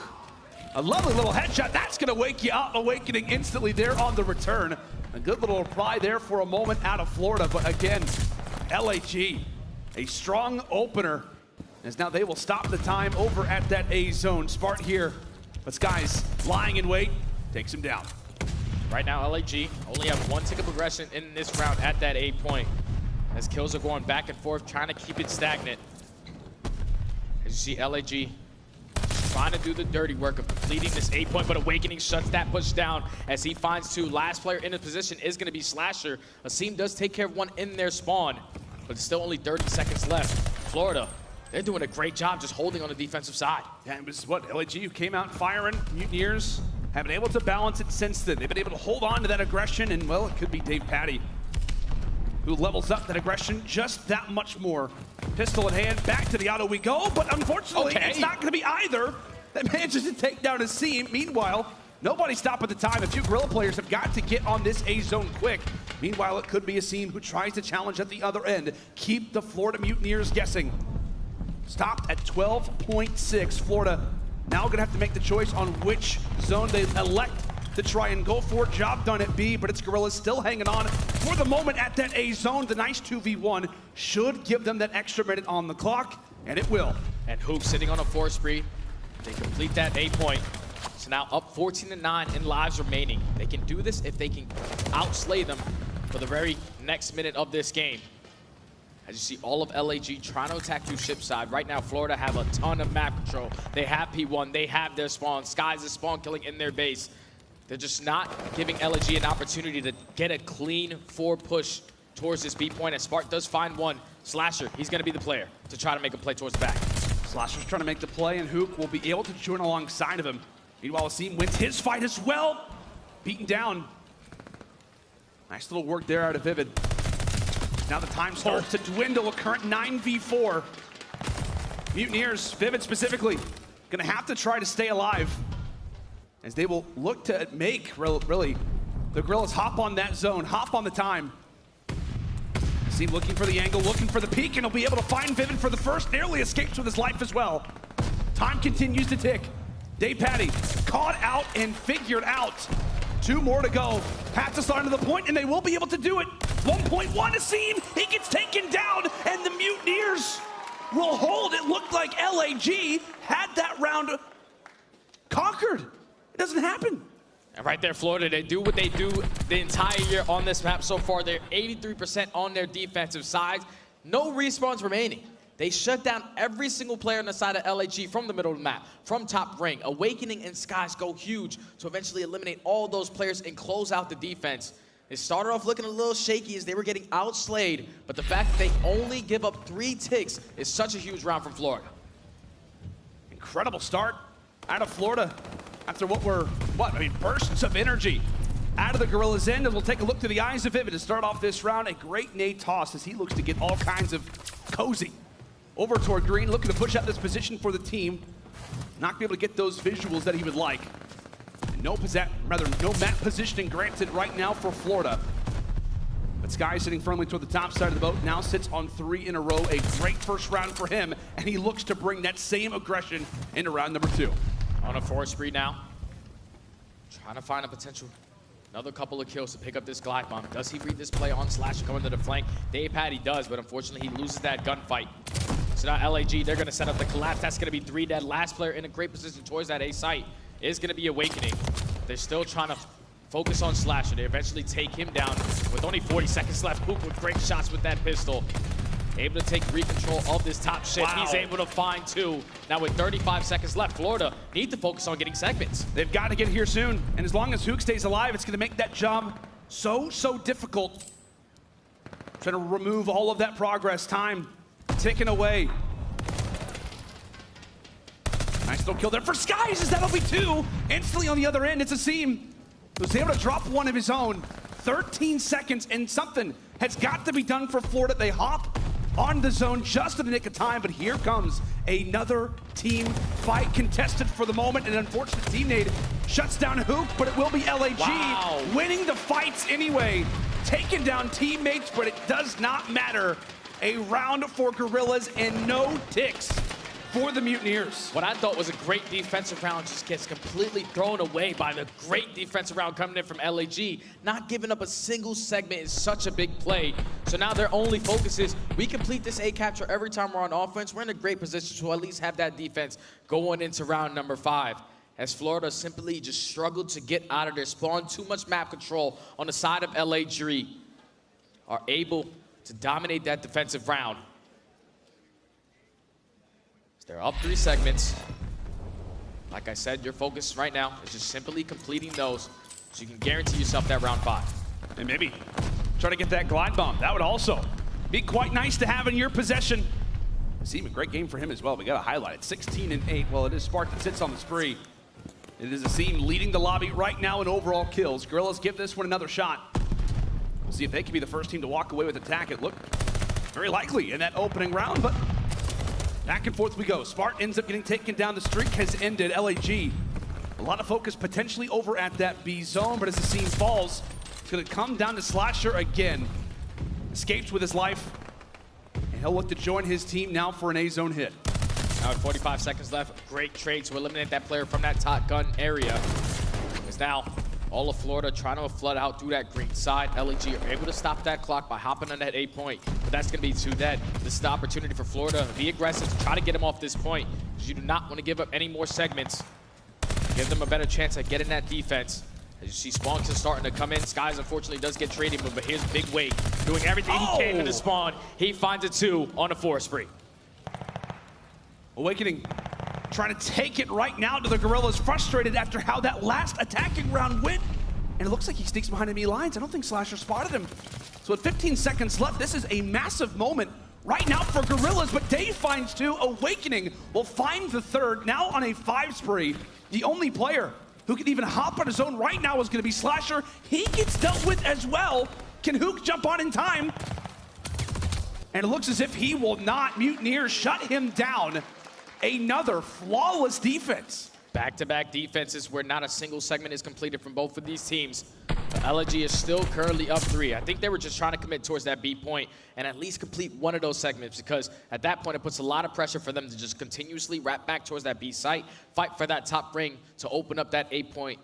A lovely little headshot. That's going to wake you up. Awakening instantly there on the return. A good little reply there for a moment out of Florida. But again, LAG, a strong opener. As now they will stop the time over at that A zone. Spart here, but Skyz lying in wait, takes him down. Right now, LAG only have 1 tick of progression in this round at that A point. As kills are going back and forth, trying to keep it stagnant. As you see LAG trying to do the dirty work of completing this 8 point, but Awakening shuts that push down as he finds 2. Last player in the position is going to be Slasher. Asim does take care of 1 in their spawn, but it's still only 30 seconds left. Florida, they're doing a great job just holding on the defensive side. Yeah, it was what, LAG who came out firing. Mutineers have been able to balance it since then. They've been able to hold on to that aggression, and well, it could be Dave Patty who levels up that aggression just that much more. Pistol in hand, back to the auto we go, but unfortunately, it's not going to be either that manages to take down Asim. Meanwhile, nobody stop at the time. A few Guerrilla players have got to get on this A zone quick. Meanwhile, it could be Asim who tries to challenge at the other end. Keep the Florida Mutineers guessing. Stopped at 12.6. Florida now going to have to make the choice on which zone they elect to try and go for. Job done at B, but it's Guerrillas still hanging on for the moment at that A zone. The nice 2v1 should give them that extra minute on the clock, and it will. And Huke sitting on a 4 spree. They complete that 8 point. So now up 14-9 in lives remaining. They can do this if they can outslay them for the very next minute of this game. As you see all of LAG trying to attack through ship side. Right now, Florida have a ton of map control. They have P1, they have their spawn. Skyz is spawn killing in their base. They're just not giving LAG an opportunity to get a clean 4 push towards this B point. And Spark does find 1. Slasher, he's going to be the player to try to make a play towards the back. Slasher's trying to make the play, and Huke will be able to join alongside of him. Meanwhile, Asim wins his fight as well. Beaten down. Nice little work there out of Vivid. Now the time starts to dwindle, a current 9v4. Mutineers, Vivid specifically, going to have to try to stay alive as they will look to make, really, the Guerrillas hop on that zone, hop on the time. See, looking for the angle, looking for the peek, and he'll be able to find Vivid for the first. Nearly escapes with his life as well. Time continues to tick. TJHaly caught out and figured out. 2 more to go. Have to start to the point, and they will be able to do it. 1.1 to Seam. He gets taken down, and the Mutineers will hold. It looked like LAG had that round conquered. It doesn't happen. And right there, Florida, they do what they do the entire year on this map so far. They're 83% on their defensive side. No respawns remaining. They shut down every single player on the side of LAG from the middle of the map, from top ring. Owakening and Skyz go huge to eventually eliminate all those players and close out the defense. It started off looking a little shaky as they were getting outslayed, but the fact that they only give up 3 ticks is such a huge round from Florida. Incredible start out of Florida after bursts of energy out of the Guerrillas' end. As we'll take a look to the eyes of Vivid to start off this round. A great nade toss as he looks to get all kinds of cozy over toward Green, looking to push out this position for the team. Not gonna be able to get those visuals that he would like. And no map positioning granted right now for Florida. But Skyz sitting firmly toward the top side of the boat, now sits on 3 in a row. A great first round for him, and he looks to bring that same aggression into round number 2. On a 4 spree now. Trying to find a potential, another couple of kills to pick up this glide bomb. Does he read this play on Slasher going to the flank? TJHaly does, but unfortunately he loses that gunfight. So now LAG, they're gonna set up the collapse. That's gonna be 3 dead. Last player in a great position towards that A site is gonna be Awakening. They're still trying to focus on Slasher. They eventually take him down with only 40 seconds left. Huke with great shots with that pistol. Able to take re-control of this top ship. Wow. He's able to find 2. Now with 35 seconds left, Florida need to focus on getting segments. They've got to get here soon. And as long as Huke stays alive, it's gonna make that job so difficult. Trying to remove all of that progress. Time ticking away. Nice little kill there for Skyz, as that'll be 2. Instantly on the other end, it's a Seam who's able to drop one of his own. 13 seconds, and something has got to be done for Florida. They hop on the zone just in the nick of time, but here comes another team fight contested for the moment. An unfortunate team nade shuts down Huke, but it will be LAG winning the fights anyway. Taking down teammates, but it does not matter. A round for Guerrillas and no ticks for the Mutineers. What I thought was a great defensive round just gets completely thrown away by the great defensive round coming in from LAG. Not giving up a single segment is such a big play. So now their only focus is, we complete this A capture every time we're on offense. We're in a great position to at least have that defense going into round number 5. As Florida simply just struggled to get out of their spawn. Too much map control on the side of LAG. Are able to dominate that defensive round. They're up 3 segments. Like I said, your focus right now is just simply completing those so you can guarantee yourself that round 5. And maybe try to get that glide bomb. That would also be quite nice to have in your possession. Seem a great game for him as well. We got to highlight it. 16 and 8. Well, it is Spark that sits on the spree. It is a Seam leading the lobby right now in overall kills. Guerrillas give this one another shot. We'll see if they can be the first team to walk away with attack. It looked very likely in that opening round, but back and forth we go. Smart ends up getting taken down. The streak has ended. LAG, a lot of focus potentially over at that B zone, but as the scene falls, it's gonna come down to Slasher again. Escapes with his life, and he'll look to join his team now for an A zone hit. Now with 45 seconds left, great trade to eliminate that player from that top gun area. Is now all of Florida trying to flood out through that green side. LAG are able to stop that clock by hopping on that A point, but that's going to be 2 dead. This is the opportunity for Florida to be aggressive, to try to get him off this point, because you do not want to give up any more segments. Give them a better chance at getting that defense. As you see, Spawns is starting to come in. Skyz unfortunately does get traded, but here's Big Wake doing everything he can to the spawn. He finds a 2 on a 4 spree. Awakening trying to take it right now to the Guerrillas, frustrated after how that last attacking round went. And it looks like he sneaks behind enemy lines. I don't think Slasher spotted him. So with 15 seconds left, this is a massive moment right now for Guerrillas, but Dave finds 2. Awakening will find the 3rd, now on a 5 spree. The only player who can even hop on his own right now is gonna be Slasher. He gets dealt with as well. Can Huke jump on in time? And it looks as if he will not. Mutineers shut him down. Another flawless defense. Back-to-back defenses where not a single segment is completed from both of these teams. But aLLeY is still currently up 3. I think they were just trying to commit towards that B point and at least complete one of those segments, because at that point it puts a lot of pressure for them to just continuously wrap back towards that B site, fight for that top ring to open up that A point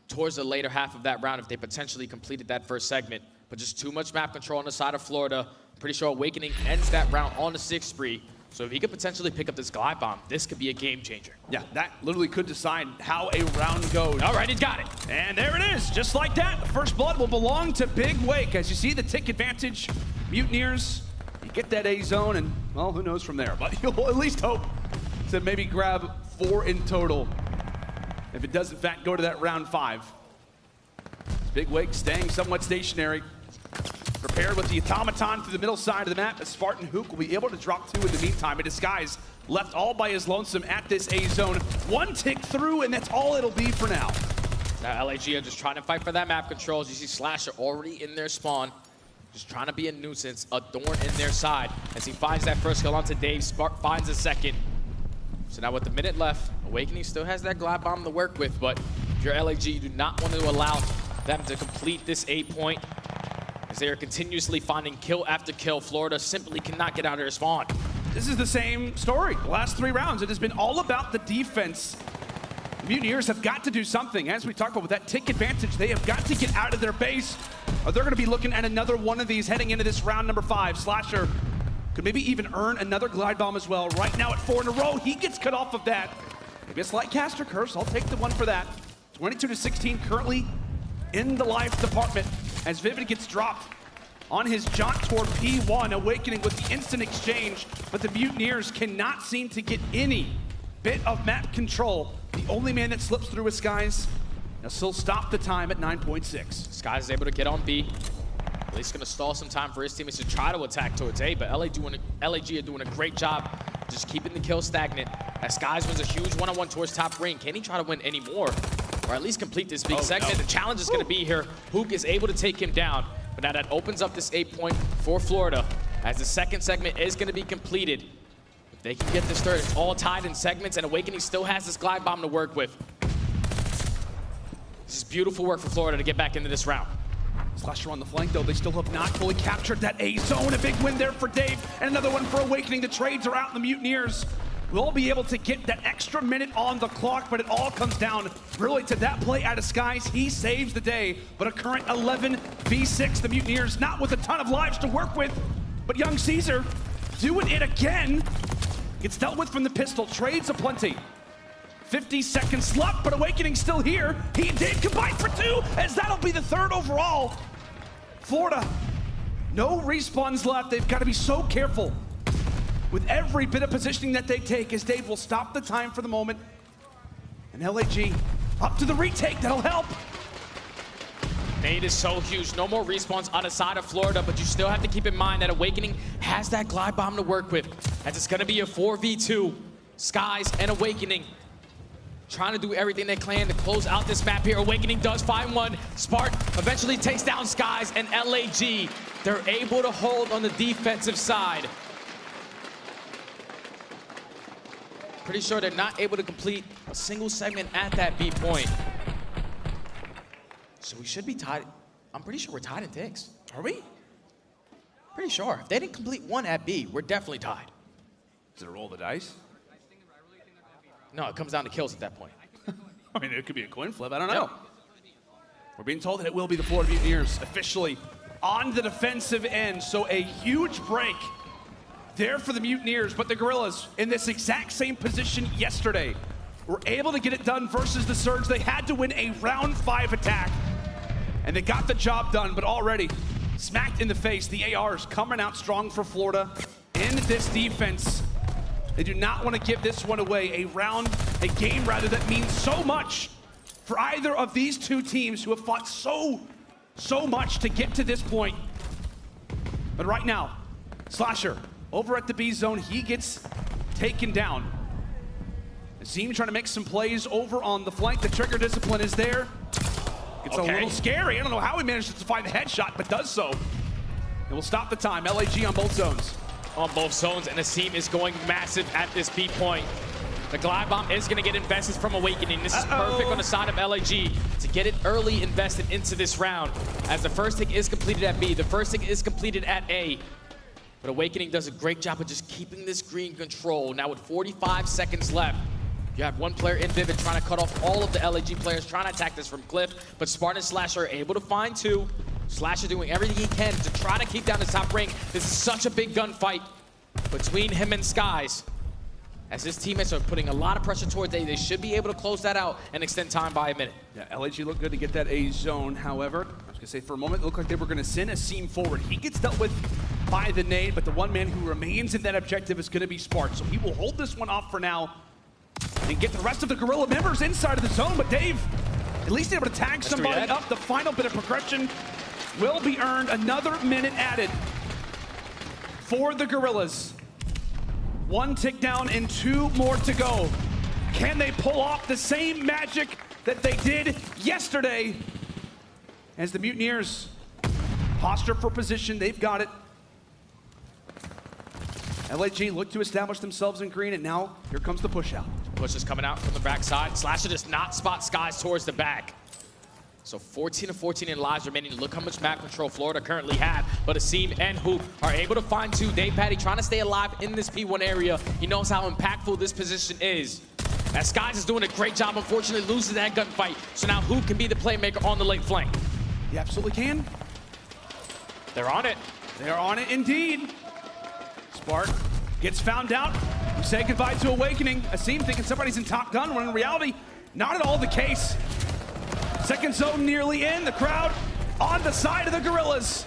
towards the later half of that round if they potentially completed that first segment. But just too much map control on the side of Florida. I'm pretty sure Owakening ends that round on the 6th spree. So if he could potentially pick up this glide bomb, this could be a game changer. Yeah, that literally could decide how a round goes. All right, he's got it. And there it is, just like that. The first blood will belong to Big Wake. As you see the tick advantage, Mutineers, you get that A zone, and well, who knows from there. But you'll at least hope to maybe grab 4 in total if it does in fact go to that round 5. Big Wake staying somewhat stationary. Prepared with the automaton through the middle side of the map, as Spartan Huke will be able to drop 2 in the meantime. And Skyz left all by his lonesome at this A zone. 1 tick through, and that's all it'll be for now. Now aLLeY are just trying to fight for that map control. As you see Slasher already in their spawn, just trying to be a nuisance, a thorn in their side. As he finds that first kill onto Dave, Spark finds a second. So now with the minute left, Owakening still has that glide bomb to work with, but if you're aLLeY, you do not want to allow them to complete this 8 point. As they are continuously finding kill after kill, Florida simply cannot get out of their spawn. This is the same story. The last 3 rounds, it has been all about the defense. The Mutineers have got to do something. As we talked about with that tick advantage, they have got to get out of their base, or they're going to be looking at another one of these heading into this round number 5. Slasher could maybe even earn another glide bomb as well. Right now at 4 in a row, he gets cut off of that. Maybe a slight caster curse. I'll take the one for that. 22-16 currently in the life department, as Vivid gets dropped on his jaunt toward P1, Owakening with the instant exchange, but the Mutineers cannot seem to get any bit of map control. The only man that slips through is Skyz. Now still stop the time at 9.6. Skyz is able to get on B. At least going to stall some time for his teammates to try to attack towards A, but aLLeY are doing a great job just keeping the kill stagnant. As Skyz wins a huge one-on-one towards top ring, can he try to win any more? Or at least complete this big segment? No. The challenge is going to be here. Huke is able to take him down, but now that opens up this 8 point for Florida, as the second segment is going to be completed. If they can get this third, it's all tied in segments, and Owakening still has this glide bomb to work with. This is beautiful work for Florida to get back into this round. Slasher on the flank, though. They still have not fully captured that A zone. A big win there for Dave, and another one for Owakening. The trades are out, and the Mutineers will be able to get that extra minute on the clock, but it all comes down really to that play out of Skyz. He saves the day, but a current 11v6. The Mutineers not with a ton of lives to work with, but Young Caesar doing it again. Gets dealt with from the pistol, trades aplenty. 50 seconds left, but Owakening still here. He did combine for 2, as that'll be the 3rd overall. Florida, no respawns left. They've got to be so careful with every bit of positioning that they take, as Dave will stop the time for the moment. And aLLeY up to the retake, that'll help. Nade is so huge. No more respawns on the side of Florida, but you still have to keep in mind that Owakening has that glide bomb to work with, as it's gonna be a 4v2. Skyz and Owakening trying to do everything they can to close out this map here. Owakening does find one. Spark eventually takes down Skyz, and aLLeY, they're able to hold on the defensive side. Pretty sure they're not able to complete a single segment at that B point. So we should be tied. I'm pretty sure we're tied in ticks. Are we? Pretty sure. If they didn't complete 1 at B, we're definitely tied. Is it a roll of the dice? No, it comes down to kills at that point. I mean, it could be a coin flip. I don't know. We're being told that it will be the Florida Mutineers officially on the defensive end. So a huge break there for the Mutineers, but the Guerrillas in this exact same position yesterday were able to get it done versus the Surge. They had to win a round 5 attack, and they got the job done, but already smacked in the face. The ARs coming out strong for Florida in this defense. They do not want to give this one away. A game rather, that means so much for either of these two teams who have fought so much to get to this point. But right now, Slasher over at the B zone, he gets taken down. Azim trying to make some plays over on the flank. The trigger discipline is there. It's a little scary. I don't know how he manages to find the headshot, but does so. It will stop the time. aLLeY on both zones. On both zones, and Azim is going massive at this B point. The glide bomb is going to get invested from Owakening. This is perfect on the side of LAG to get it early invested into this round. As the first hit is completed at B, the first hit is completed at A. But Owakening does a great job of just keeping this green control. Now with 45 seconds left, you have one player in Vivid trying to cut off all of the LAG players trying to attack this from Cliff, but Spartan and Slasher are able to find two. Slasher doing everything he can to try to keep down the top ring. This is such a big gunfight between him and Skyz. As his teammates are putting a lot of pressure towards A, they should be able to close that out and extend time by a minute. Yeah, LAG looked good to get that A zone. However, I was gonna say for a moment, it looked like they were gonna send a seam forward. He gets dealt with by the nade, but the one man who remains in that objective is gonna be Spark. So he will hold this one off for now and get the rest of the Guerrilla members inside of the zone. But Dave, at least able to tag somebody up. The final bit of progression will be earned. Another minute added for the Guerrillas. One tick down and two more to go. Can they pull off the same magic that they did yesterday? As the Mutineers posture for position, they've got it. LAG look to establish themselves in green, and now here comes the push out. Push is coming out from the backside. Slasher does not spot Skyz towards the back. So 14 of 14 in lives remaining. Look how much map control Florida currently have. But Asim and Huke are able to find two. DavePatty trying to stay alive in this P1 area. He knows how impactful this position is. As Skyz is doing a great job, unfortunately loses that gunfight. So now Huke can be the playmaker on the late flank. He absolutely can. They're on it. They are on it indeed. Spark gets found out. We say goodbye to Awakening. Asim thinking somebody's in top gun, when in reality, not at all the case. Second zone nearly in. The crowd on the side of the Guerrillas.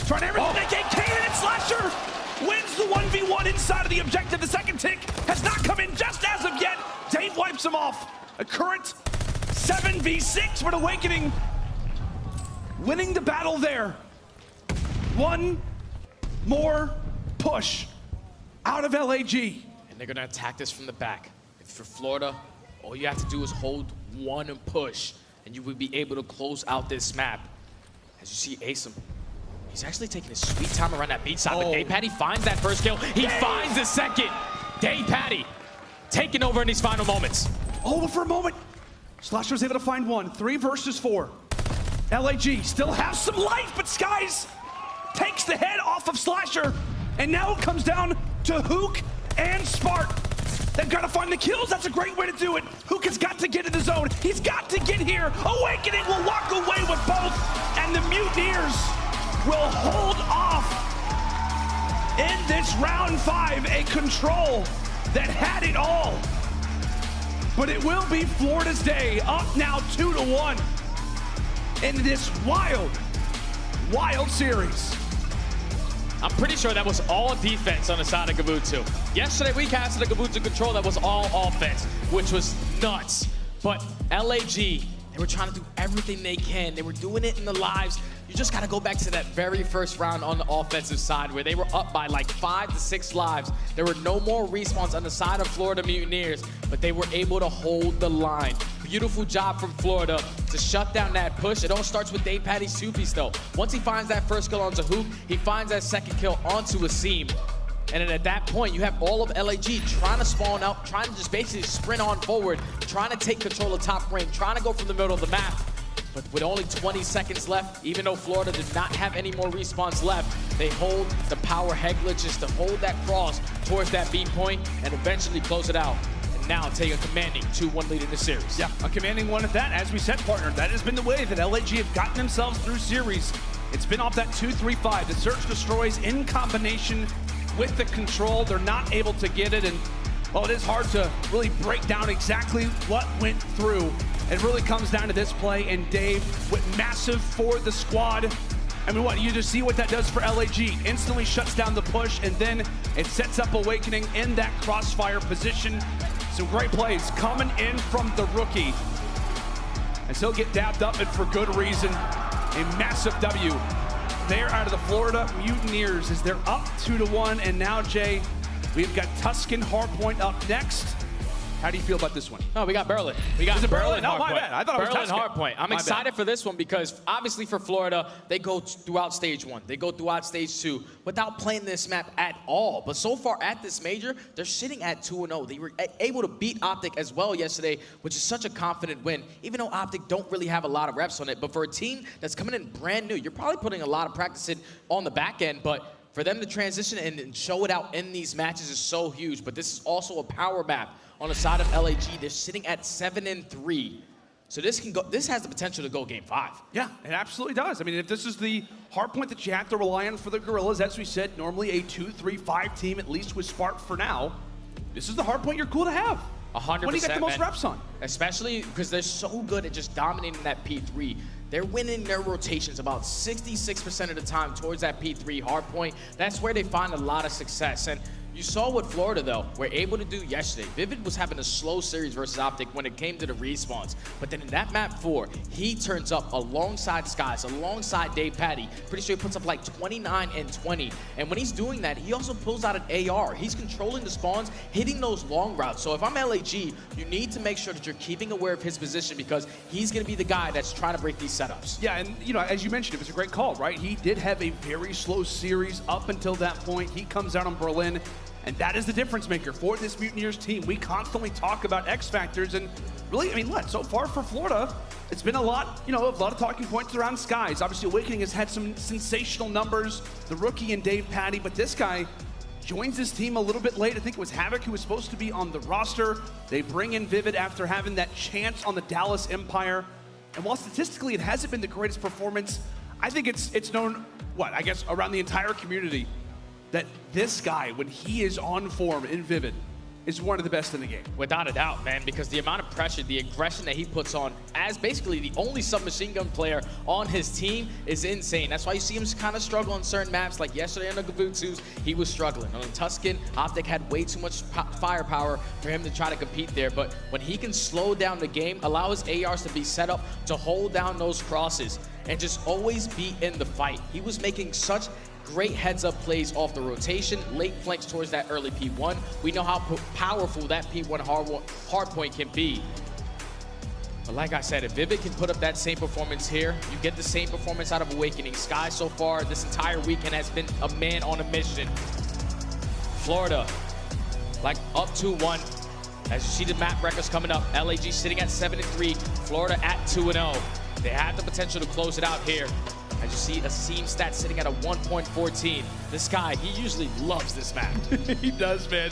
Trying everything they can. Kanan and Slasher wins the 1v1 inside of the objective. The second tick has not come in just as of yet. Dave wipes him off. A current 7v6 for Awakening. Winning the battle there. One more push out of LAG. And they're gonna attack this from the back. If you're Florida, all you have to do is hold one and push, and you will be able to close out this map. As you see Asim, he's actually taking a sweet time around that beat side, but DavePatty finds that first kill. He finds the second. DavePatty taking over in these final moments. Oh, but for a moment, Slasher was able to find one. 3 versus 4. LAG still has some life, but Skyz takes the head off of Slasher, and now it comes down to Huke and Spark. They've got to find the kills. That's a great way to do it. Huke has got to get in the zone. He's got to get here. Awakening will walk away with both, and the Mutineers will hold off in this round 5, a control that had it all. But it will be Florida's day, up now 2-1 in this wild, wild series. I'm pretty sure that was all defense on the side of Gabutsu. Yesterday we casted a Gabutsu control that was all offense, which was nuts. But LAG, they were trying to do everything they can. They were doing it in the lives. You just gotta go back to that very first round on the offensive side where they were up by like 5 to 6 lives. There were no more respawns on the side of Florida Mutineers, but they were able to hold the line. Beautiful job from Florida to shut down that push. It all starts with DavePatty's 2-piece though. Once he finds that first kill onto Huke, he finds that second kill onto Asim. And then at that point, you have all of LAG trying to spawn out, trying to just basically sprint on forward, trying to take control of top ring, trying to go from the middle of the map. But with only 20 seconds left, even though Florida did not have any more respawns left, they hold the power head glitches to hold that cross towards that B point and eventually close it out. And now take a commanding 2-1 lead in the series. Yeah, a commanding one at that. As we said, partner, that has been the way that LAG have gotten themselves through series. It's been off that 2-3-5. The search destroys in combination with the control. They're not able to get it, and well, it is hard to really break down exactly what went through. It really comes down to this play, and Dave went massive for the squad. I mean, what, you just see what that does for LAG. Instantly shuts down the push, and then it sets up Awakening in that crossfire position. Some great plays coming in from the rookie. As he'll get dabbed up, and for good reason. A massive W there out of the Florida Mutineers as they're up 2-1. And now, Jay, we've got Tuscan Hardpoint up next. How do you feel about this one? No, we got Berlin. We got Is it Berlin. Berlin? Oh, my Hardpoint. bad. I thought it was Berlin Tuscan. Hardpoint. I'm My excited bad. for this one because obviously for Florida, they go throughout stage 1. They go throughout stage 2 without playing this map at all. But so far at this major, they're sitting at 2-0. They were able to beat OpTic as well yesterday, which is such a confident win, even though OpTic don't really have a lot of reps on it. But for a team that's coming in brand new, you're probably putting a lot of practice in on the back end, but for them to transition and show it out in these matches is so huge. But this is also a power map on the side of LAG. They're sitting at 7-3. So this can go. This has the potential to go game 5. Yeah, it absolutely does. I mean, if this is the hard point that you have to rely on for the Guerrillas, as we said, normally a 2-3-5 team, at least with Spark for now, this is the hard point you're cool to have. 100%. When do you get the most reps on? Especially because they're so good at just dominating that P3. They're winning their rotations about 66% of the time towards that P3 hard point. That's where they find a lot of success. And you saw what Florida, though, were able to do yesterday. Vivid was having a slow series versus OpTic when it came to the respawns. But then in that map 4, he turns up alongside Skyz, alongside TJHaly. Pretty sure he puts up like 29 and 20. And when he's doing that, he also pulls out an AR. He's controlling the spawns, hitting those long routes. So if I'm LAG, you need to make sure that you're keeping aware of his position because he's going to be the guy that's trying to break these setups. Yeah, and you know, as you mentioned, it was a great call, right? He did have a very slow series up until that point. He comes out on Berlin. And that is the difference maker for this Mutineers team. We constantly talk about X factors, and really, I mean, look, so far for Florida, it's been a lot, you know, a lot of talking points around Skyz. Obviously, Owakening has had some sensational numbers, the rookie and TJHaly, but this guy joins this team a little bit late. I think it was Havoc who was supposed to be on the roster. They bring in Vivid after having that chance on the Dallas Empire. And while statistically it hasn't been the greatest performance, I think it's known, what, I guess around the entire community, that this guy, when he is on form in Vivid, is one of the best in the game. Without a doubt, man, because the amount of pressure, the aggression that he puts on as basically the only submachine gun player on his team is insane. That's why you see him kind of struggle on certain maps, like yesterday on the Gavutsus, he was struggling. On the Tuscan, OpTic had way too much firepower for him to try to compete there, but when he can slow down the game, allow his ARs to be set up to hold down those crosses, and just always be in the fight. He was making such great heads-up plays off the rotation, late flanks towards that early P1. We know how powerful that P1 hard point can be. But like I said, if Vivid can put up that same performance here, you get the same performance out of Owakening. Skyz so far this entire weekend has been a man on a mission. Florida, like up 2-1. As you see the map records coming up, LAG sitting at 7-3, Florida at 2-0. They have the potential to close it out here. As you see a seam stat sitting at a 1.14. This guy, he usually loves this map. He does, man.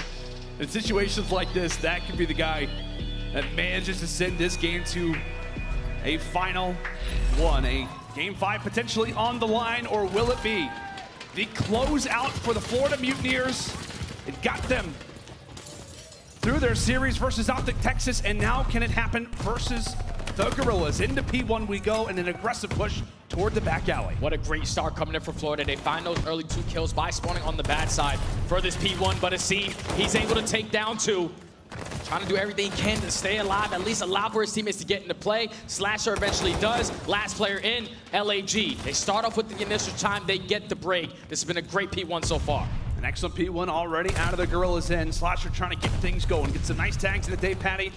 In situations like this, that could be the guy that manages to send this game to a final one, a game 5 potentially on the line, or will it be the closeout for the Florida Mutineers? It got them through their series versus OpTic Texas, and now can it happen versus the Guerrillas? Into P1 we go, and an aggressive push toward the back alley. What a great start coming in for Florida. They find those early 2 kills by spawning on the bad side for this P1, but Asim, he's able to take down 2. Trying to do everything he can to stay alive, at least allow for his teammates to get into play. Slasher eventually does. Last player in, LAG. They start off with the initial time, they get the break. This has been a great P1 so far. An excellent P1 already out of the Guerrillas' end. Slasher trying to get things going. Get some nice tags in the TJHaly.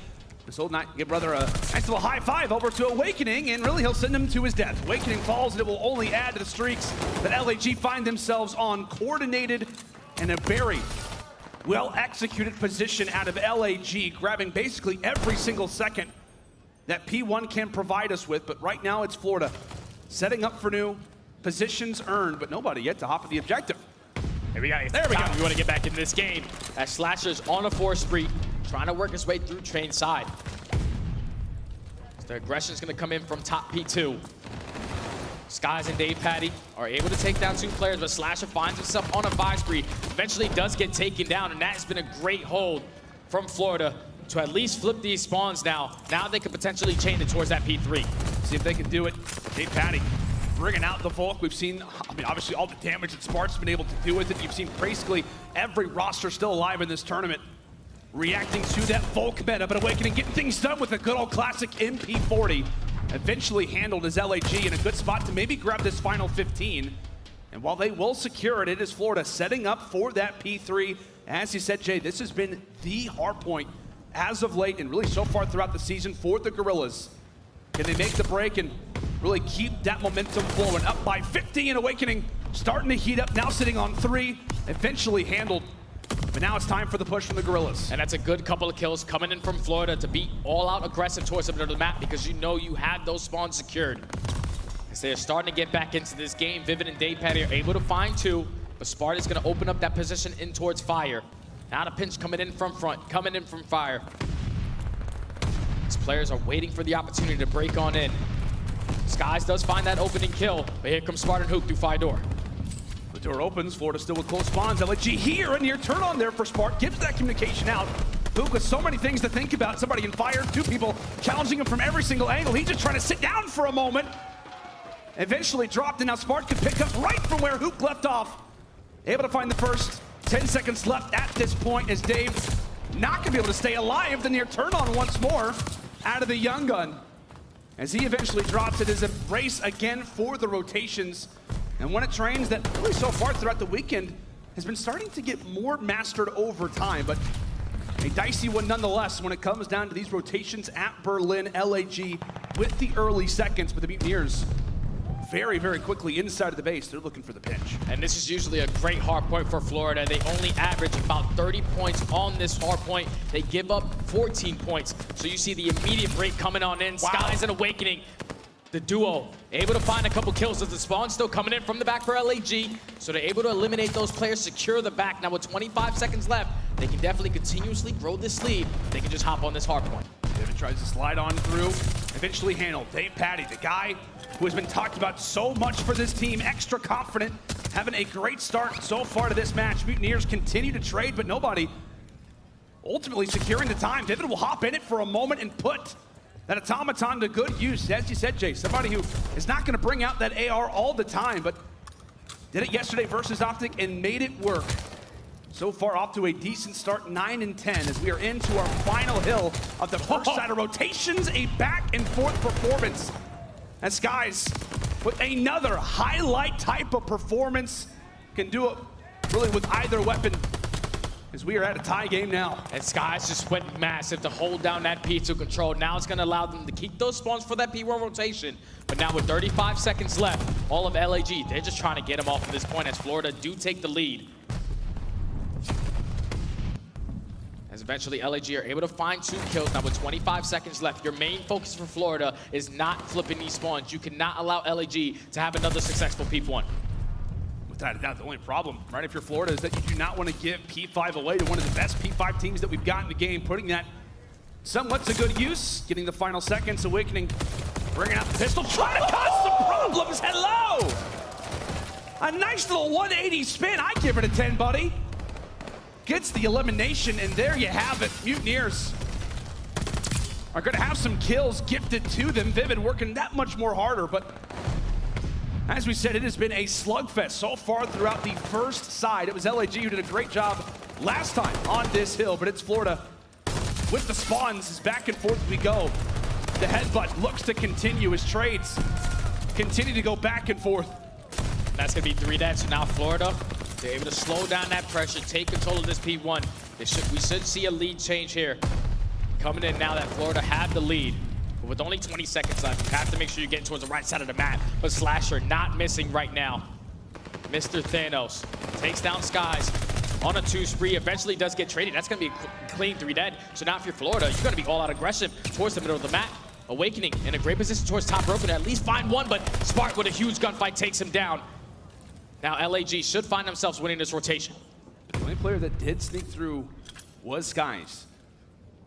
This old night, give brother a nice little high five over to Owakening, and really he'll send him to his death. Awakening falls, and it will only add to the streaks that LAG find themselves on. Coordinated and a very well-executed position out of LAG, grabbing basically every single second that P1 can provide us with. But right now it's Florida setting up for new positions earned, but nobody yet to hop at the objective. There we go. We want to get back in this game. As Slasher's on a 4 spree, trying to work his way through train side. So the aggression's going to come in from top P2. Skyz and TJHaly are able to take down 2 players, but Slasher finds himself on a 5 spree. Eventually does get taken down, and that has been a great hold from Florida to at least flip these spawns now. Now they could potentially change it towards that P3. See if they can do it. TJHaly bringing out the Volk. We've seen, I mean, obviously all the damage that Spark's been able to do with it. You've seen basically every roster still alive in this tournament reacting to that Volk meta, but Awakening getting things done with a good old classic MP40. Eventually handled as LAG in a good spot to maybe grab this final 15. And while they will secure it, it is Florida setting up for that P3. As you said, Jay, this has been the hard point as of late and really so far throughout the season for the Guerrillas. Can they make the break and really keep that momentum flowing? Up by 50 in Awakening, starting to heat up, now sitting on 3, eventually handled. But now it's time for the push from the Guerrillas. And that's a good couple of kills coming in from Florida to be all out aggressive towards the middle of the map because you know you had those spawns secured. As they are starting to get back into this game, Vivid and DayPatty are able to find 2, but Sparta's gonna open up that position in towards Fire. Now the pinch coming in from front, coming in from Fire. These players are waiting for the opportunity to break on in. Skyz does find that opening kill, but here comes Spartan Huke through Fire door. The door opens, Florida still with close spawns. aBeZy here, a near turn on there for Spark, gives that communication out. Huke with so many things to think about. Somebody in Fire, 2 people challenging him from every single angle. He's just trying to sit down for a moment. Eventually dropped, and now Spark could pick up right from where Huke left off. Able to find the first. 10 seconds left at this point as Dave not gonna be able to stay alive. The near turn on once more out of the young gun. As he eventually drops, it is a race again for the rotations. And one of trains that really so far throughout the weekend has been starting to get more mastered over time, but a dicey one nonetheless when it comes down to these rotations at Berlin. LAG with the early seconds, but the Mutineers very, very quickly inside of the base. They're looking for the pinch. And this is usually a great hard point for Florida. They only average about 30 points on this hard point. They give up 14 points. So you see the immediate break coming on in. Wow. Skyz and Awakening. The duo able to find a couple kills as the spawn still coming in from the back for LAG. So they're able to eliminate those players, secure the back. Now with 25 seconds left, they can definitely continuously grow this lead. They can just hop on this hard point. David tries to slide on through, eventually handled. DayPatty, the guy who has been talked about so much for this team, extra confident, having a great start so far to this match. Mutineers continue to trade, but nobody ultimately securing the time. David will hop in it for a moment and put that automaton to good use. As you said, Jay, somebody who is not going to bring out that AR all the time, but did it yesterday versus OpTic and made it work. So far off to a decent start, 9 and 10, as we are into our final hill of the first side of rotations. A back and forth performance. And Skyz with another highlight type of performance. Can do it really with either weapon, as we are at a tie game now. And Skyz just went massive to hold down that P2 control. Now it's gonna allow them to keep those spawns for that P1 rotation. But now with 35 seconds left, all of LAG, they're just trying to get them off at this point as Florida do take the lead. As eventually LAG are able to find 2 kills. Now with 25 seconds left, your main focus for Florida is not flipping these spawns. You cannot allow LAG to have another successful P1. Without a doubt, the only problem, right, if you're Florida, is that you do not want to give P5 away to one of the best P5 teams that we've got in the game, putting that somewhat to good use. Getting the final seconds, Awakening, bringing out the pistol, trying to cause some problems. Hello! A nice little 180 spin. I give it a 10, buddy. Gets the elimination, and there you have it. Mutineers are going to have some kills gifted to them. Vivid working that much more harder, but as we said, it has been a slugfest so far throughout the first side. It was LAG who did a great job last time on this hill, but it's Florida with the spawns. As back and forth we go. The headbutt looks to continue as trades continue to go back and forth. That's going to be 3 dead. So now Florida, they're able to slow down that pressure, take control of this P1. We should see a lead change here. Coming in now that Florida have the lead. But with only 20 seconds left, you have to make sure you're getting towards the right side of the map. But Slasher not missing right now. Mr. Thanos takes down Skyz on a 2 spree. Eventually does get traded. That's going to be a clean 3 dead. So now if you're Florida, you're going to be all out aggressive towards the middle of the map. Awakening in a great position towards top rope and at least find one, but Spark with a huge gunfight takes him down. Now LAG should find themselves winning this rotation. The only player that did sneak through was Skyz.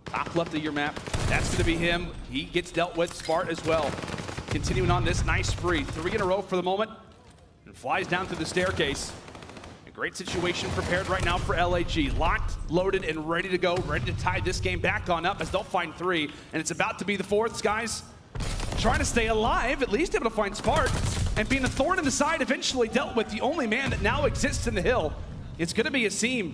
Top left of your map, that's gonna be him. He gets dealt with, Spart as well. Continuing on this nice spree, 3 in a row for the moment, and flies down through the staircase. A great situation prepared right now for LAG. Locked, loaded, and ready to go, ready to tie this game back on up as they'll find 3, and it's about to be the 4th. Skyz trying to stay alive, at least able to find Spart, and being a thorn in the side, eventually dealt with. The only man that now exists in the hill, it's gonna be Asim.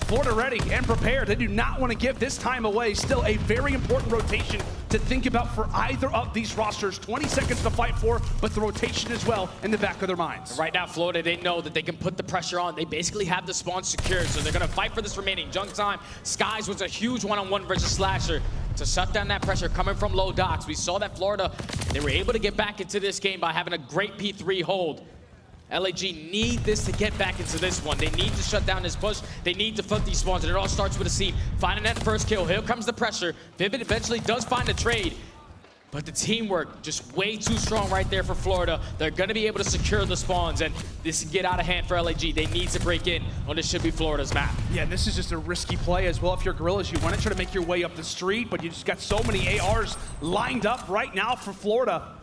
Florida ready and prepared. They do not want to give this time away. Still a very important rotation to think about for either of these rosters. 20 seconds to fight for, but the rotation as well in the back of their minds. Right now, Florida, they know that they can put the pressure on. They basically have the spawn secured, so they're going to fight for this remaining junk time. Skyz was a huge one-on-one versus Slasher to shut down that pressure coming from low docks. We saw that Florida, they were able to get back into this game by having a great P3 hold. LAG need this to get back into this one. They need to shut down this push. They need to flip these spawns, and it all starts with a seed. Finding that first kill. Here comes the pressure. Vivid eventually does find a trade, but the teamwork just way too strong right there for Florida. They're going to be able to secure the spawns, and this can get out of hand for LAG. They need to break in on this should be Florida's map. Yeah, and this is just a risky play as well. If you're Guerrillas, you want to try to make your way up the street, but you just got so many ARs lined up right now for Florida.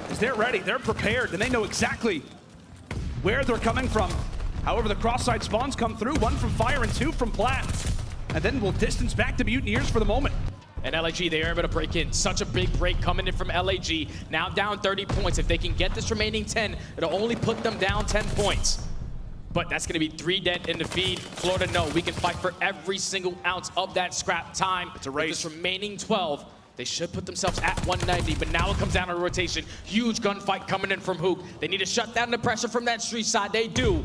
As they're ready, they're prepared, and they know exactly where they're coming from. However, the cross-side spawns come through, 1 from Fire and 2 from Plat. And then we'll distance back to Mutineers for the moment. And LAG, they are able to break in. Such a big break coming in from LAG. Now down 30 points. If they can get this remaining 10, it'll only put them down 10 points. But that's going to be 3 dead in the feed. Florida, no, we can fight for every single ounce of that scrap time. It's a race. With this remaining 12. They should put themselves at 190, but now it comes down to rotation. Huge gunfight coming in from Huke. They need to shut down the pressure from that street side. They do.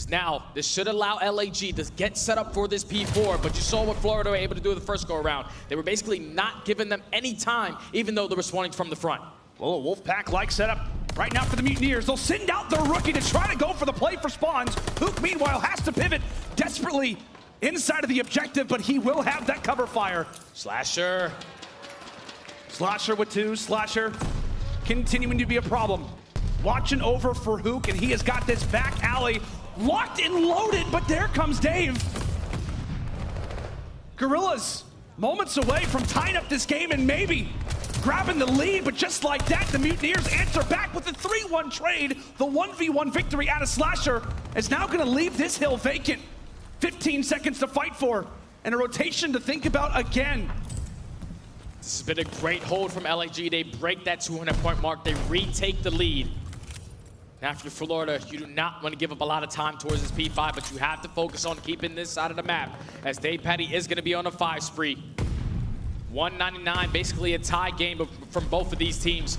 Now, this should allow LAG to get set up for this P4, but you saw what Florida were able to do the first go-around. They were basically not giving them any time, even though they were spawning from the front. Well, a Wolfpack-like setup right now for the Mutineers. They'll send out their rookie to try to go for the play for spawns. Huke, meanwhile, has to pivot desperately inside of the objective, but he will have that cover fire. Slasher with 2. Slasher continuing to be a problem. Watching over for Huke, and he has got this back alley locked and loaded, but there comes Dave. Guerrillas moments away from tying up this game and maybe grabbing the lead, but just like that, the Mutineers answer back with a 3-1 trade. The 1v1 victory out of Slasher is now gonna leave this hill vacant. 15 seconds to fight for, and a rotation to think about again. This has been a great hold from LAG. They break that 200-point mark. They retake the lead. Now, if you're Florida, you do not want to give up a lot of time towards this P5, but you have to focus on keeping this side of the map, as DavePatty is going to be on a 5 spree. 199, basically a tie game from both of these teams.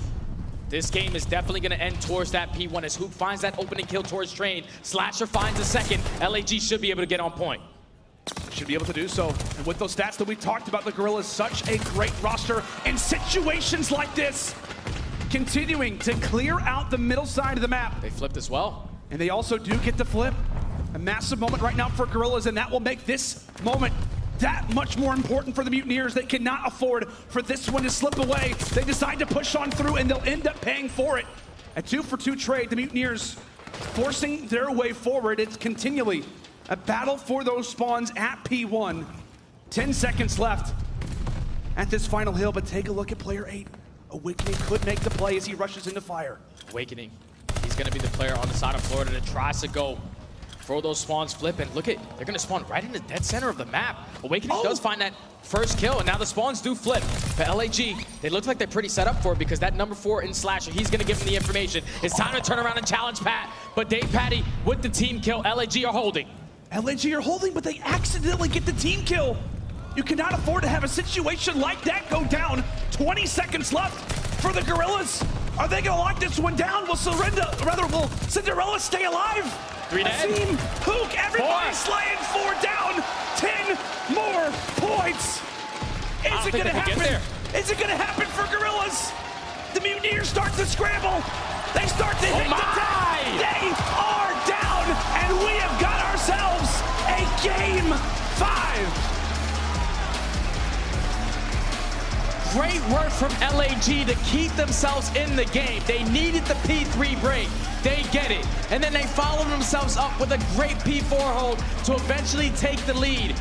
This game is definitely going to end towards that P1 as Huke finds that opening kill towards Train. Slasher finds a second. LAG should be able to get on point. Should be able to do so. And with those stats that we talked about, the Guerrillas, such a great roster in situations like this. Continuing to clear out the middle side of the map. They flipped as well. And they also do get the flip. A massive moment right now for Guerrillas, and that will make this moment that much more important for the Mutineers. They cannot afford for this one to slip away. They decide to push on through, and they'll end up paying for it. A 2-for-2 trade, the Mutineers forcing their way forward. It's continually a battle for those spawns at P1. 10 seconds left at this final hill, but take a look at player 8. Owakening could make the play as he rushes into fire. Awakening, he's going to be the player on the side of Florida that tries to go for those spawns flip, and look at, they're going to spawn right in the dead center of the map. Awakening does find that first kill, and now the spawns do flip. But LAG, they look like they're pretty set up for it because that number 4 in Slasher, he's going to give him the information. It's time to turn around and challenge Pat, but DavePatty with the team kill, LAG are holding. LAG are holding, but they accidentally get the team kill. You cannot afford to have a situation like that go down. 20 seconds left for the Guerrillas. Are they gonna lock this one down? Will Cinderella stay alive? 3 dead. Azim, Huke, everybody 4. slaying 4 down. 10 more points. Is it gonna happen? Is it gonna happen for Guerrillas? The Mutineers start to scramble. They start to hit the deck. They are down, and we have got ourselves a game 5. Great work from LAG to keep themselves in the game. They needed the P3 break. They get it. And then they followed themselves up with a great P4 hold to eventually take the lead.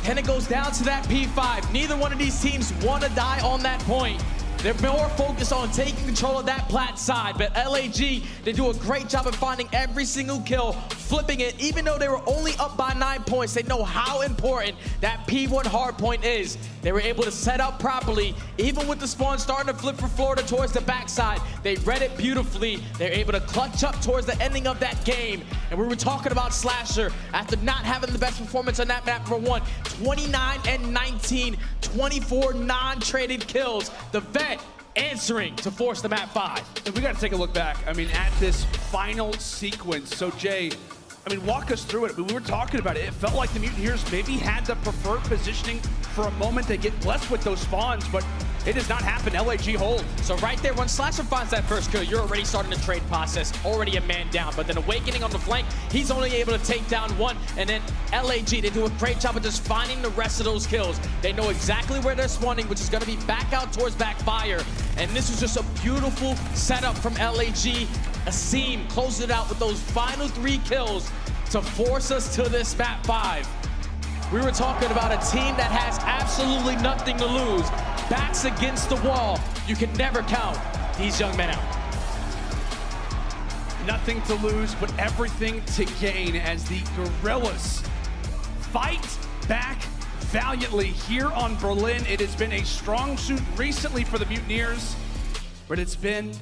And it goes down to that P5. Neither one of these teams want to die on that point. They're more focused on taking control of that plat side. But LAG, they do a great job of finding every single kill flipping it, even though they were only up by 9 points. They know how important that P1 hardpoint is. They were able to set up properly, even with the spawn starting to flip for Florida towards the backside. They read it beautifully. They're able to clutch up towards the ending of that game. And we were talking about Slasher after not having the best performance on that map for one. 29 and 19, 24 non-traded kills. The vet answering to force the map 5. And we got to take a look back, I mean, at this final sequence. So, Jay, I mean, walk us through it. I mean, we were talking about it. It felt like the Mutineers maybe had the preferred positioning for a moment. They get blessed with those spawns, but it does not happen. LAG hold. So right there, when Slasher finds that first kill, you're already starting the trade process, already a man down. But then Awakening on the flank, he's only able to take down one. And then LAG, they do a great job of just finding the rest of those kills. They know exactly where they're spawning, which is going to be back out towards backfire. And this was just a beautiful setup from LAG. aBeZy closed it out with those final 3 kills to force us to this map 5. We were talking about a team that has absolutely nothing to lose. Backs against the wall. You can never count these young men out. Nothing to lose, but everything to gain as the Guerrillas fight back valiantly here on Berlin. It has been a strong suit recently for the Mutineers, but it's been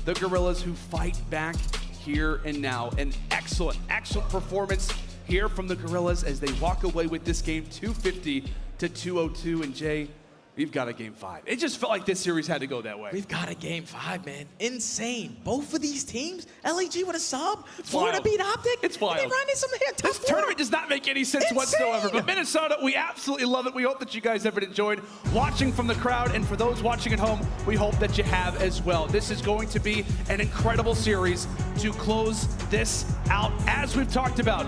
the Guerrillas who fight back here and now. An excellent, excellent performance here from the Guerrillas as they walk away with this game 250 to 202. And Jay, we've got a game 5. It just felt like this series had to go that way. We've got a game 5, man. Insane. Both of these teams, LAG with a sub, Florida wild. beat OpTic. It's wild. And they ran in some here. This tournament does not make any sense whatsoever. But Minnesota, we absolutely love it. We hope that you guys have enjoyed watching from the crowd. And for those watching at home, we hope that you have as well. This is going to be an incredible series to close this out. As we've talked about,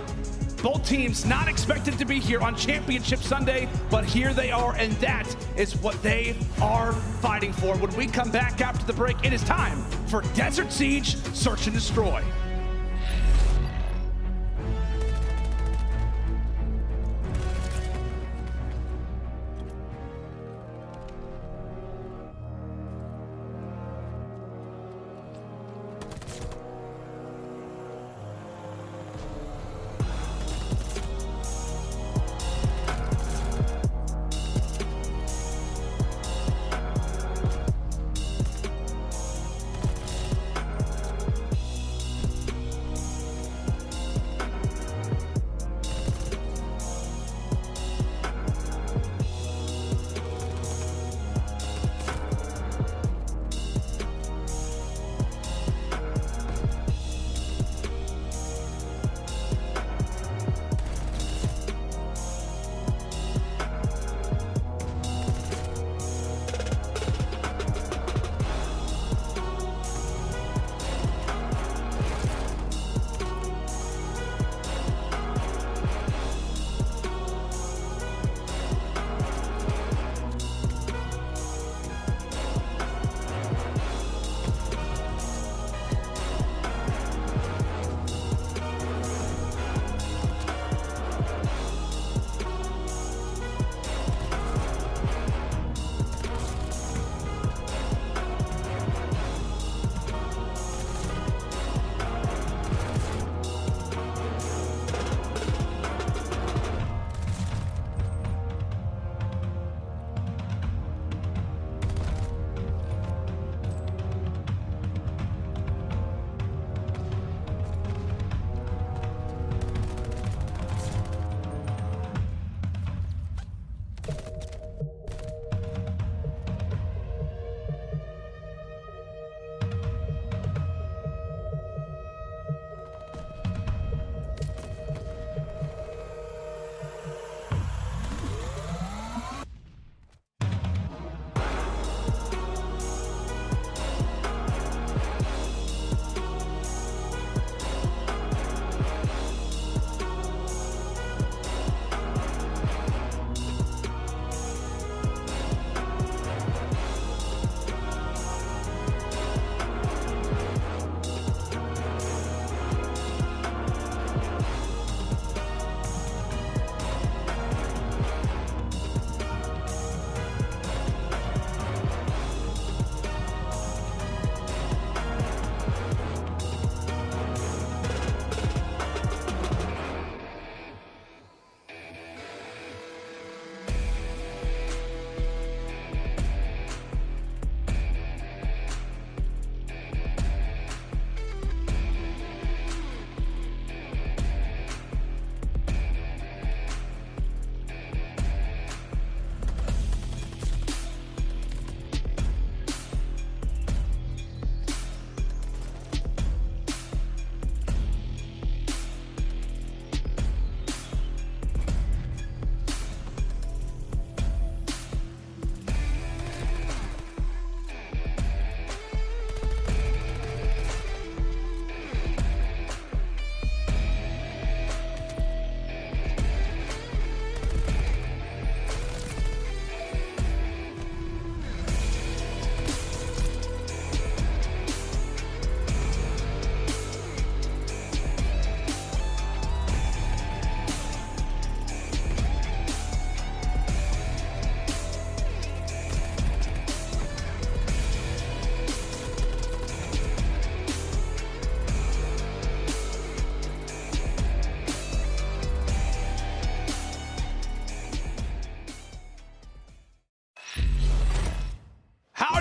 both teams not expected to be here on Championship Sunday, but here they are, and that is what they are fighting for. When we come back after the break, it is time for Desert Siege Search and Destroy.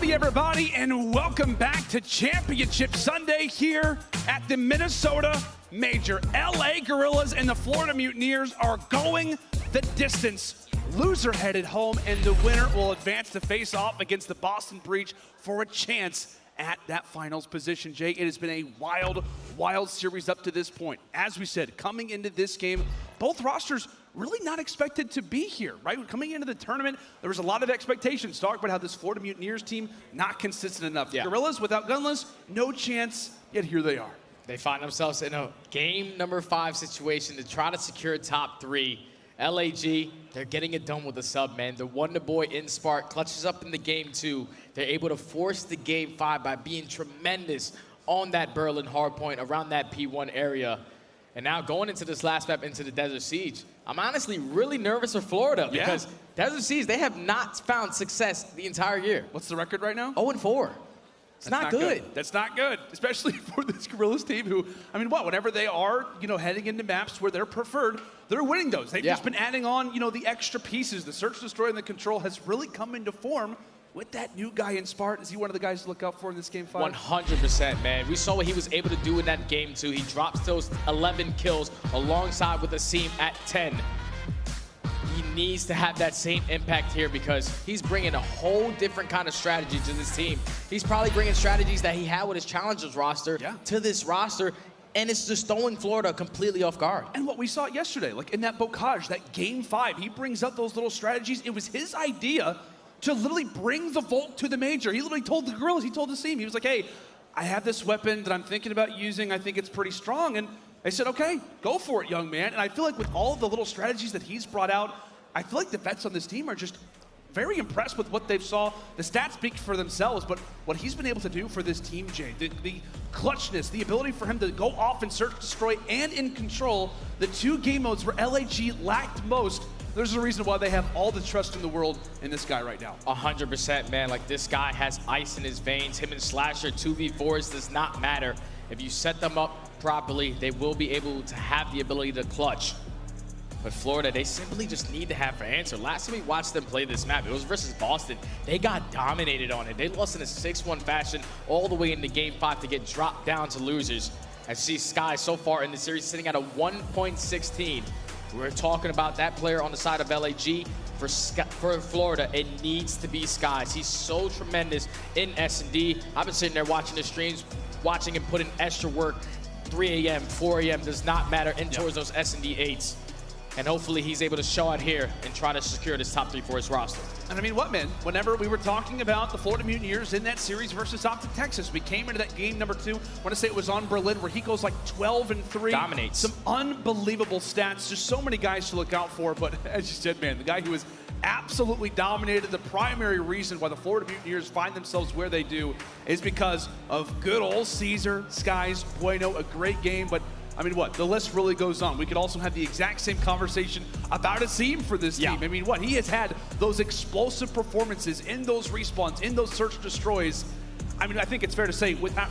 Howdy, everybody, and welcome back to Championship Sunday here at the Minnesota Major. LA Guerrillas and the Florida Mutineers are going the distance. Loser headed home, and the winner will advance to face off against the Boston Breach for a chance at that finals position. Jay, it has been a wild, wild series up to this point. As we said, coming into this game, both rosters really not expected to be here, right? Coming into the tournament, there was a lot of expectations. Talk about how this Florida Mutineers team, not consistent enough. Yeah. Guerrillas without Gunless, no chance, yet here they are. They find themselves in a game number 5 situation to try to secure top 3. LAG, they're getting it done with a sub, man. The Wonder Boy in Spark clutches up in the game 2. They're able to force the game 5 by being tremendous on that Berlin hardpoint around that P1 area. And now going into this last map, into the Desert Siege, I'm honestly really nervous for Florida because Desert Siege, they have not found success the entire year. What's the record right now? 0-4. It's not good. That's not good, especially for this Guerrillas team who, I mean, whenever they are, heading into maps where they're preferred, they're winning those. They've just been adding on, the extra pieces. The Search, Destroy, and the Control has really come into form with that new guy in Spark. Is he one of the guys to look out for in this game 5? 100%, man. We saw what he was able to do in that game 2. He drops those 11 kills alongside with Asim at 10. He needs to have that same impact here because he's bringing a whole different kind of strategy to this team. He's probably bringing strategies that he had with his Challengers roster to this roster, and it's just throwing Florida completely off guard. And what we saw yesterday, like in that Bocage, that game 5, he brings up those little strategies. It was his idea to literally bring the Volt to the Major. He literally told the Guerrillas, he told the team, he was like, hey, I have this weapon that I'm thinking about using. I think it's pretty strong. And they said, okay, go for it, young man. And I feel like with all of the little strategies that he's brought out, I feel like the vets on this team are just very impressed with what they've saw. The stats speak for themselves, but what he's been able to do for this team, Jay, the clutchness, the ability for him to go off and search, destroy, and in control, the 2 game modes where LAG lacked most. There's a reason why they have all the trust in the world in this guy right now. 100%, man. Like, this guy has ice in his veins. Him and Slasher, 2v4s does not matter. If you set them up properly, they will be able to have the ability to clutch. But Florida, they simply just need to have an answer. Last time we watched them play this map, it was versus Boston. They got dominated on it. They lost in a 6-1 fashion all the way into game 5 to get dropped down to losers. I see Skyz so far in the series sitting at a 1.16. We're talking about that player on the side of LAG. For Florida, it needs to be Skyz. He's so tremendous in S&D. I've been sitting there watching the streams, watching him put in extra work. 3 a.m., 4 a.m. does not matter in towards those S&D 8s. And hopefully he's able to show out here and try to secure this top 3 for his roster. And I mean, what, man? Whenever we were talking about the Florida Mutineers in that series versus OpTic Texas, we came into that game number 2. I want to say it was on Berlin, where he goes like 12-3. Dominates. Some unbelievable stats. Just so many guys to look out for. But as you said, man, the guy who was absolutely dominated, the primary reason why the Florida Mutineers find themselves where they do is because of good old Caesar, Skyz, Bueno, a great game. But I mean, the list really goes on. We could also have the exact same conversation about Asim for this team. I mean, he has had those explosive performances in those respawns, in those search destroys. I mean, I think it's fair to say, without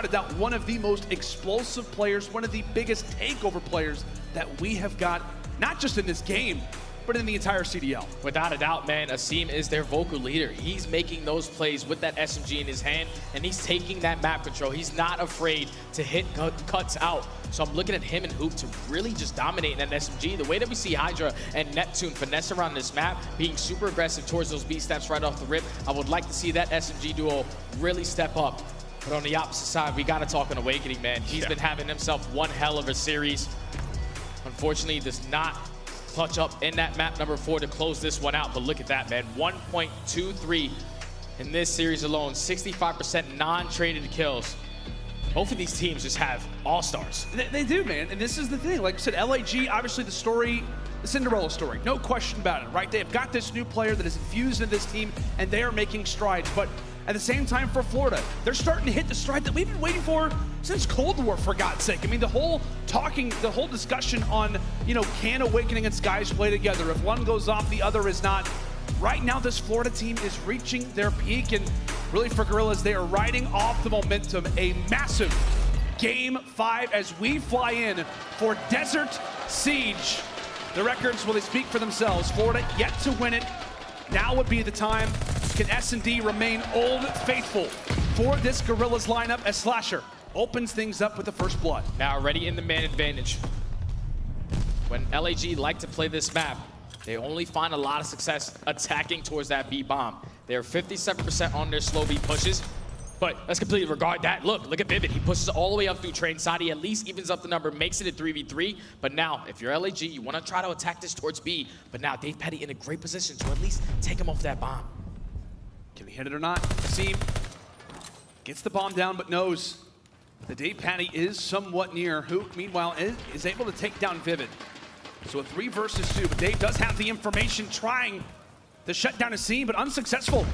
a doubt, one of the most explosive players, one of the biggest takeover players that we have got, not just in this game, but in the entire CDL. Without a doubt, man, Asim is their vocal leader. He's making those plays with that SMG in his hand, and he's taking that map control. He's not afraid to hit cuts out. So I'm looking at him and Huke to really just dominate in that SMG. The way that we see HyDra and Neptune finesse around this map, being super aggressive towards those B steps right off the rip, I would like to see that SMG duo really step up. But on the opposite side, we got to talk an Awakening, man. He's been having himself one hell of a series. Unfortunately, does not clutch up in that map number 4 to close this one out. But look at that, man. 1.23 in this series alone. 65% non-traded kills. Both of these teams just have all-stars. They do, man. And this is the thing. Like I said, LAG, obviously the story, the Cinderella story. No question about it, right? They've got this new player that is infused in this team, and they are making strides. But at the same time, for Florida, they're starting to hit the stride that we've been waiting for since Cold War, for God's sake. I mean, the whole discussion on, can Awakening and Skyz play together? If one goes off, the other is not. Right now, this Florida team is reaching their peak, and really for Guerrillas, they are riding off the momentum. A massive Game 5 as we fly in for Desert Siege. The records, well, they speak for themselves. Florida yet to win it. Now would be the time Can S&D remain old faithful for this Guerrillas lineup as Slasher opens things up with the first blood? Now already in the man advantage. When LAG like to play this map, they only find a lot of success attacking towards that B bomb. They're 57% on their slow B pushes, but let's completely regard that. Look at Vivid. He pushes all the way up through train side. He at least evens up the number, makes it a 3v3. But now, if you're LAG, you want to try to attack this towards B. But now DavePatty in a great position to at least take him off that bomb. Can he hit it or not? See, gets the bomb down, but knows the DavePatty is somewhat near. Huke, meanwhile, is able to take down Vivid. So a 3 versus 2, but Dave does have the information, trying to shut down a scene, but unsuccessful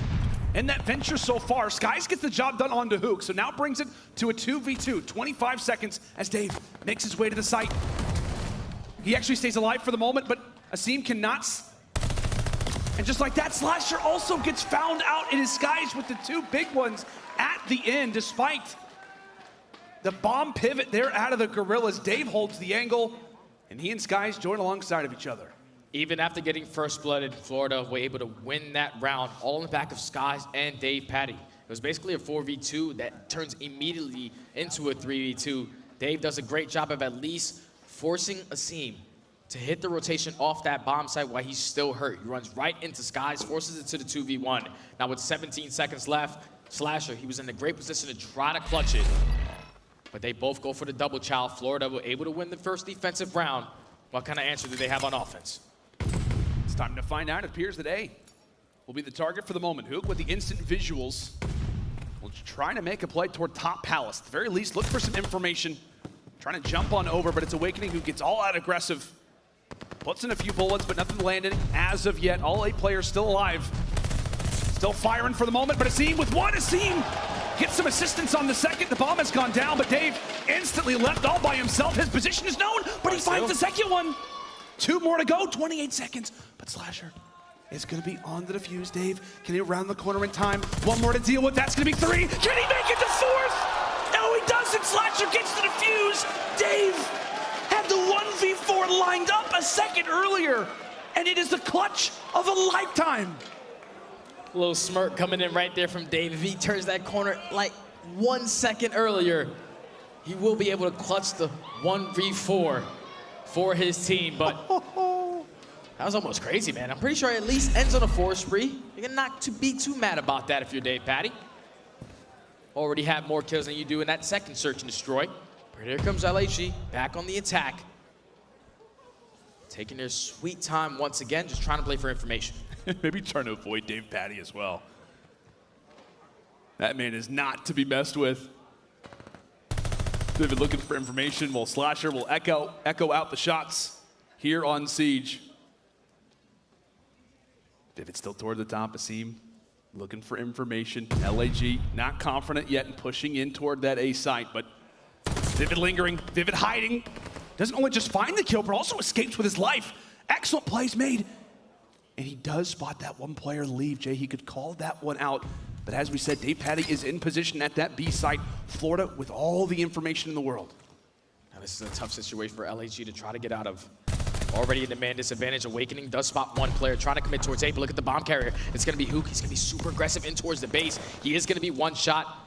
in that venture so far. Skyz gets the job done onto Huke, so now brings it to a 2v2, 25 seconds as Dave makes his way to the site. He actually stays alive for the moment, but aBeZy cannot. And just like that, Slasher also gets found out. It is Skyz with the 2 big ones at the end, despite the bomb pivot there out of the Guerrillas. Dave holds the angle, and he and Skyz join alongside of each other. Even after getting first blooded, Florida were able to win that round, all in the back of Skyz and DavePatty. It was basically a 4v2 that turns immediately into a 3v2. Dave does a great job of at least forcing aBeZy to hit the rotation off that bomb site while he's still hurt. He runs right into Skyz, forces it to the 2v1. Now with 17 seconds left, Slasher, he was in a great position to try to clutch it. But they both go for the double chow. Florida were able to win the first defensive round. What kind of answer do they have on offense? It's time to find out. It appears that A will be the target for the moment. Huke with the instant visuals will try to make a play toward top palace. At the very least, look for some information. Trying to jump on over, but it's Owakening who gets all out aggressive. Puts in a few bullets, but nothing landed as of yet. All 8 players still alive. Still firing for the moment, but aBeZy with one. aBeZy gets some assistance on the second. The bomb has gone down, but Dave instantly left all by himself. His position is known, but he finds the second one. 2 more to go, 28 seconds. But Slasher is going to be on the defuse. Dave, can he round the corner in time? 1 more to deal with. That's going to be 3. Can he make it to 4th? No, he doesn't. Slasher gets the defuse. Dave had the 1v4 lined up a second earlier, and it is the clutch of a lifetime. A little smirk coming in right there from Dave. If he turns that corner like 1 second earlier, he will be able to clutch the 1v4 for his team. But that was almost crazy, man. I'm pretty sure it at least ends on a 4 spree. You're not to be too mad about that if you're DavePatty. Already have more kills than you do in that second search and destroy. But here comes LAG back on the attack. Taking their sweet time once again, just trying to play for information. Maybe trying to avoid DavePatty as well. That man is not to be messed with. Vivid looking for information while Slasher will echo out the shots here on Siege. Vivid still toward the top. aBeZy looking for information. LAG not confident yet in pushing in toward that A site, but Vivid lingering, Vivid hiding. Doesn't only just find the kill, but also escapes with his life. Excellent plays made. And he does spot that 1 player leave. Jay, he could call that one out. But as we said, DavePatty is in position at that B site. Florida with all the information in the world. Now this is a tough situation for LAG to try to get out of. Already in the man disadvantage. Awakening does spot 1 player trying to commit towards A, but look at the bomb carrier. It's going to be Huke. He's going to be super aggressive in towards the base. He is going to be 1 shot.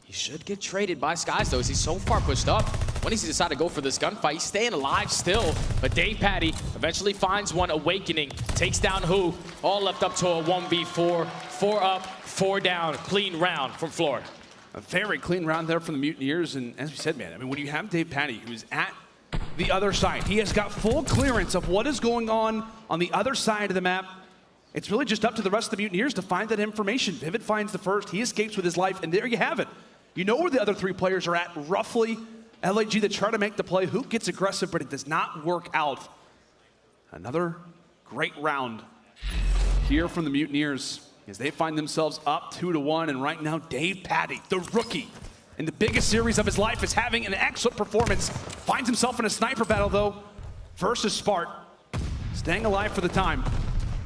He should get traded by Skyz though, as he's so far pushed up. When does he decide to go for this gunfight? He's staying alive still, but DavePatty eventually finds one. Awakening takes down Huke. All left up to a 1v4. 4 up, 4 down. Clean round from Florida. A very clean round there from the Mutineers, and as we said, man, I mean, when you have DavePatty, who's at the other side, he has got full clearance of what is going on the other side of the map. It's really just up to the rest of the Mutineers to find that information. Vivid finds the first, he escapes with his life, and there you have it. You know where the other 3 players are at, roughly. LAG, they try to make the play. Huke gets aggressive, but it does not work out. Another great round here from the Mutineers as they find themselves up 2-1, and right now DavePatty, the rookie, in the biggest series of his life, is having an excellent performance. Finds himself in a sniper battle, though, versus Spart. Staying alive for the time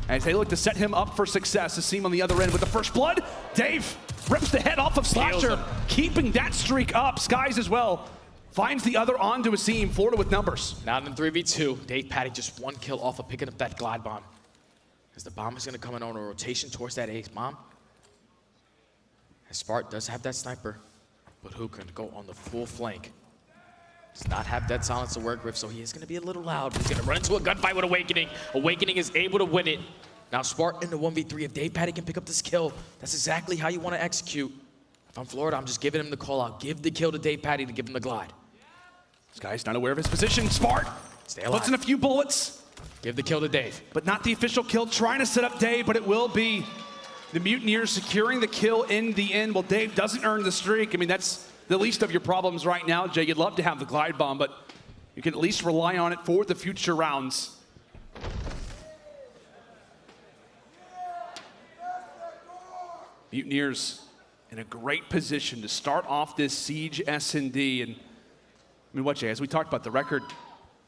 as they look to set him up for success. aBeZy on the other end with the first blood. Dave rips the head off of Slasher, keeping that streak up. Skyz as well finds the other onto aBeZy. Florida with numbers. Now in 3v2, DavePatty just 1 kill off of picking up that glide bomb. As the bomb is going to come in on a rotation towards that ace bomb. Spart does have that sniper, but Huke can go on the full flank. Does not have dead silence to work with, so he is going to be a little loud. He's going to run into a gunfight with Owakening. Owakening is able to win it. Now Spart in the 1v3. If DavePatty can pick up this kill, that's exactly how you want to execute. If I'm Florida, I'm just giving him the call out. Give the kill to DavePatty to give him the glide. This guy's not aware of his position. Spart Stay alive. puts in a few bullets, Give the kill to Dave. but not the official kill. Trying to set up Dave, but it will be the Mutineers securing the kill in the end. Well, Dave doesn't earn the streak. I mean, that's the least of your problems right now, Jay. You'd love to have the glide bomb, but you can at least rely on it for the future rounds. Mutineers in a great position to start off this Siege S&D. And I mean, what, Jay, as we talked about, the record,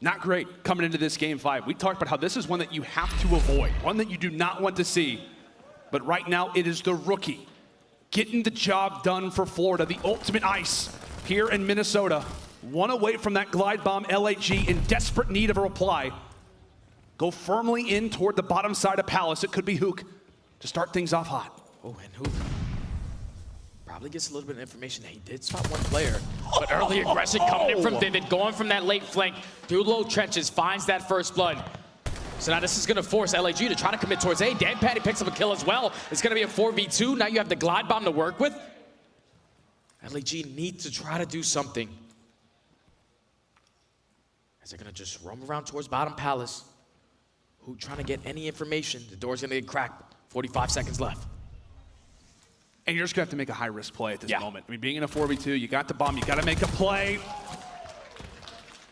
not great coming into this game 5. We talked about how this is one that you have to avoid, one that you do not want to see. But right now, it is the rookie getting the job done for Florida, the ultimate ice here in Minnesota. One away from that glide bomb, LAG in desperate need of a reply. Go firmly in toward the bottom side of Palace. It could be Huke to start things off hot. Oh, and Huke probably gets a little bit of information that he did spot one player. But early aggression coming in from Vivid, going from that late flank through low trenches, finds that first blood. So now this is going to force LAG to try to commit towards A. DavePatty picks up a kill as well. It's going to be a 4v2. Now you have the glide bomb to work with. LAG needs to try to do something. As they're going to just roam around towards bottom Palace. Who trying to get any information? The door's going to get cracked. 45 seconds left. And you're just going to have to make a high-risk play at this moment. I mean, being in a 4v2, you got the bomb, you got to make a play.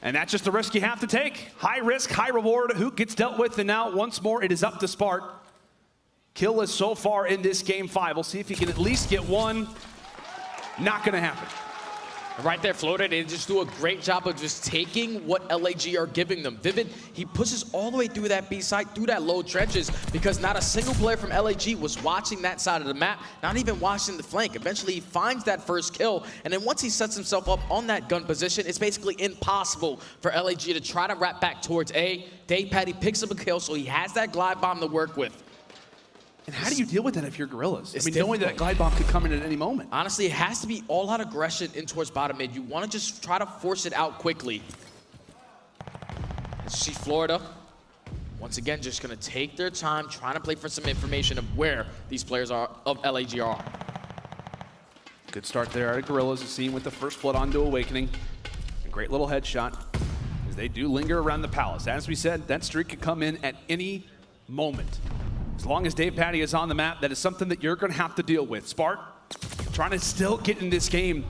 And that's just the risk you have to take. High risk, high reward. Who gets dealt with, and now once more it is up to Spart. Killless so far in this game 5. We'll see if he can at least get one. Not going to happen. Right there, Florida, they just do a great job of just taking what LAG are giving them. Vivid, he pushes all the way through that B side, through that low trenches, because not a single player from LAG was watching that side of the map, not even watching the flank. Eventually, he finds that first kill, and then once he sets himself up on that gun position, it's basically impossible for LAG to try to wrap back towards A. DavePatty picks up a kill, so he has that glide bomb to work with. And how do you deal with that if you're Guerrillas? It's I mean, knowing that glide bomb could come in at any moment. Honestly, it has to be all-out aggression in towards bottom mid. You want to just try to force it out quickly. As you see Florida, once again, just going to take their time, trying to play for some information of where these players are, of LAG are. Good start there out of Guerrillas, as seen with the first blood onto Awakening. A great little headshot, as they do linger around the Palace. As we said, that streak could come in at any moment. As long as DavePatty is on the map, that is something that you're going to have to deal with. Spart trying to still get in this game.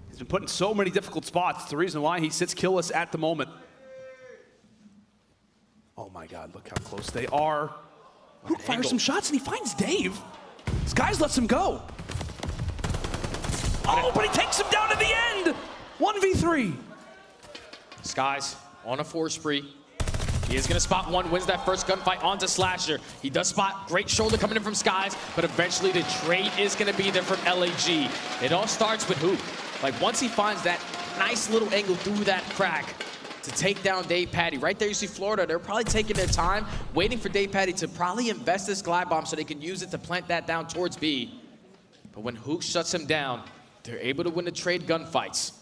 He's been put in so many difficult spots. It's the reason why he sits killless at the moment. Oh my God, look how close they are. Huke fires some shots and he finds Dave. Skyz lets him go. Oh, but he takes him down at the end. 1v3. Skyz on a 4 spree. He is going to spot one, wins that first gunfight onto Slasher. He does spot great shoulder coming in from Skyz, but eventually the trade is going to be there from LAG. It all starts with Huke. Like, once he finds that nice little angle through that crack to take down DavePatty. Right there you see Florida. They're probably taking their time, waiting for DavePatty to probably invest this glide bomb so they can use it to plant that down towards B. But when Huke shuts him down, they're able to win the trade gunfights.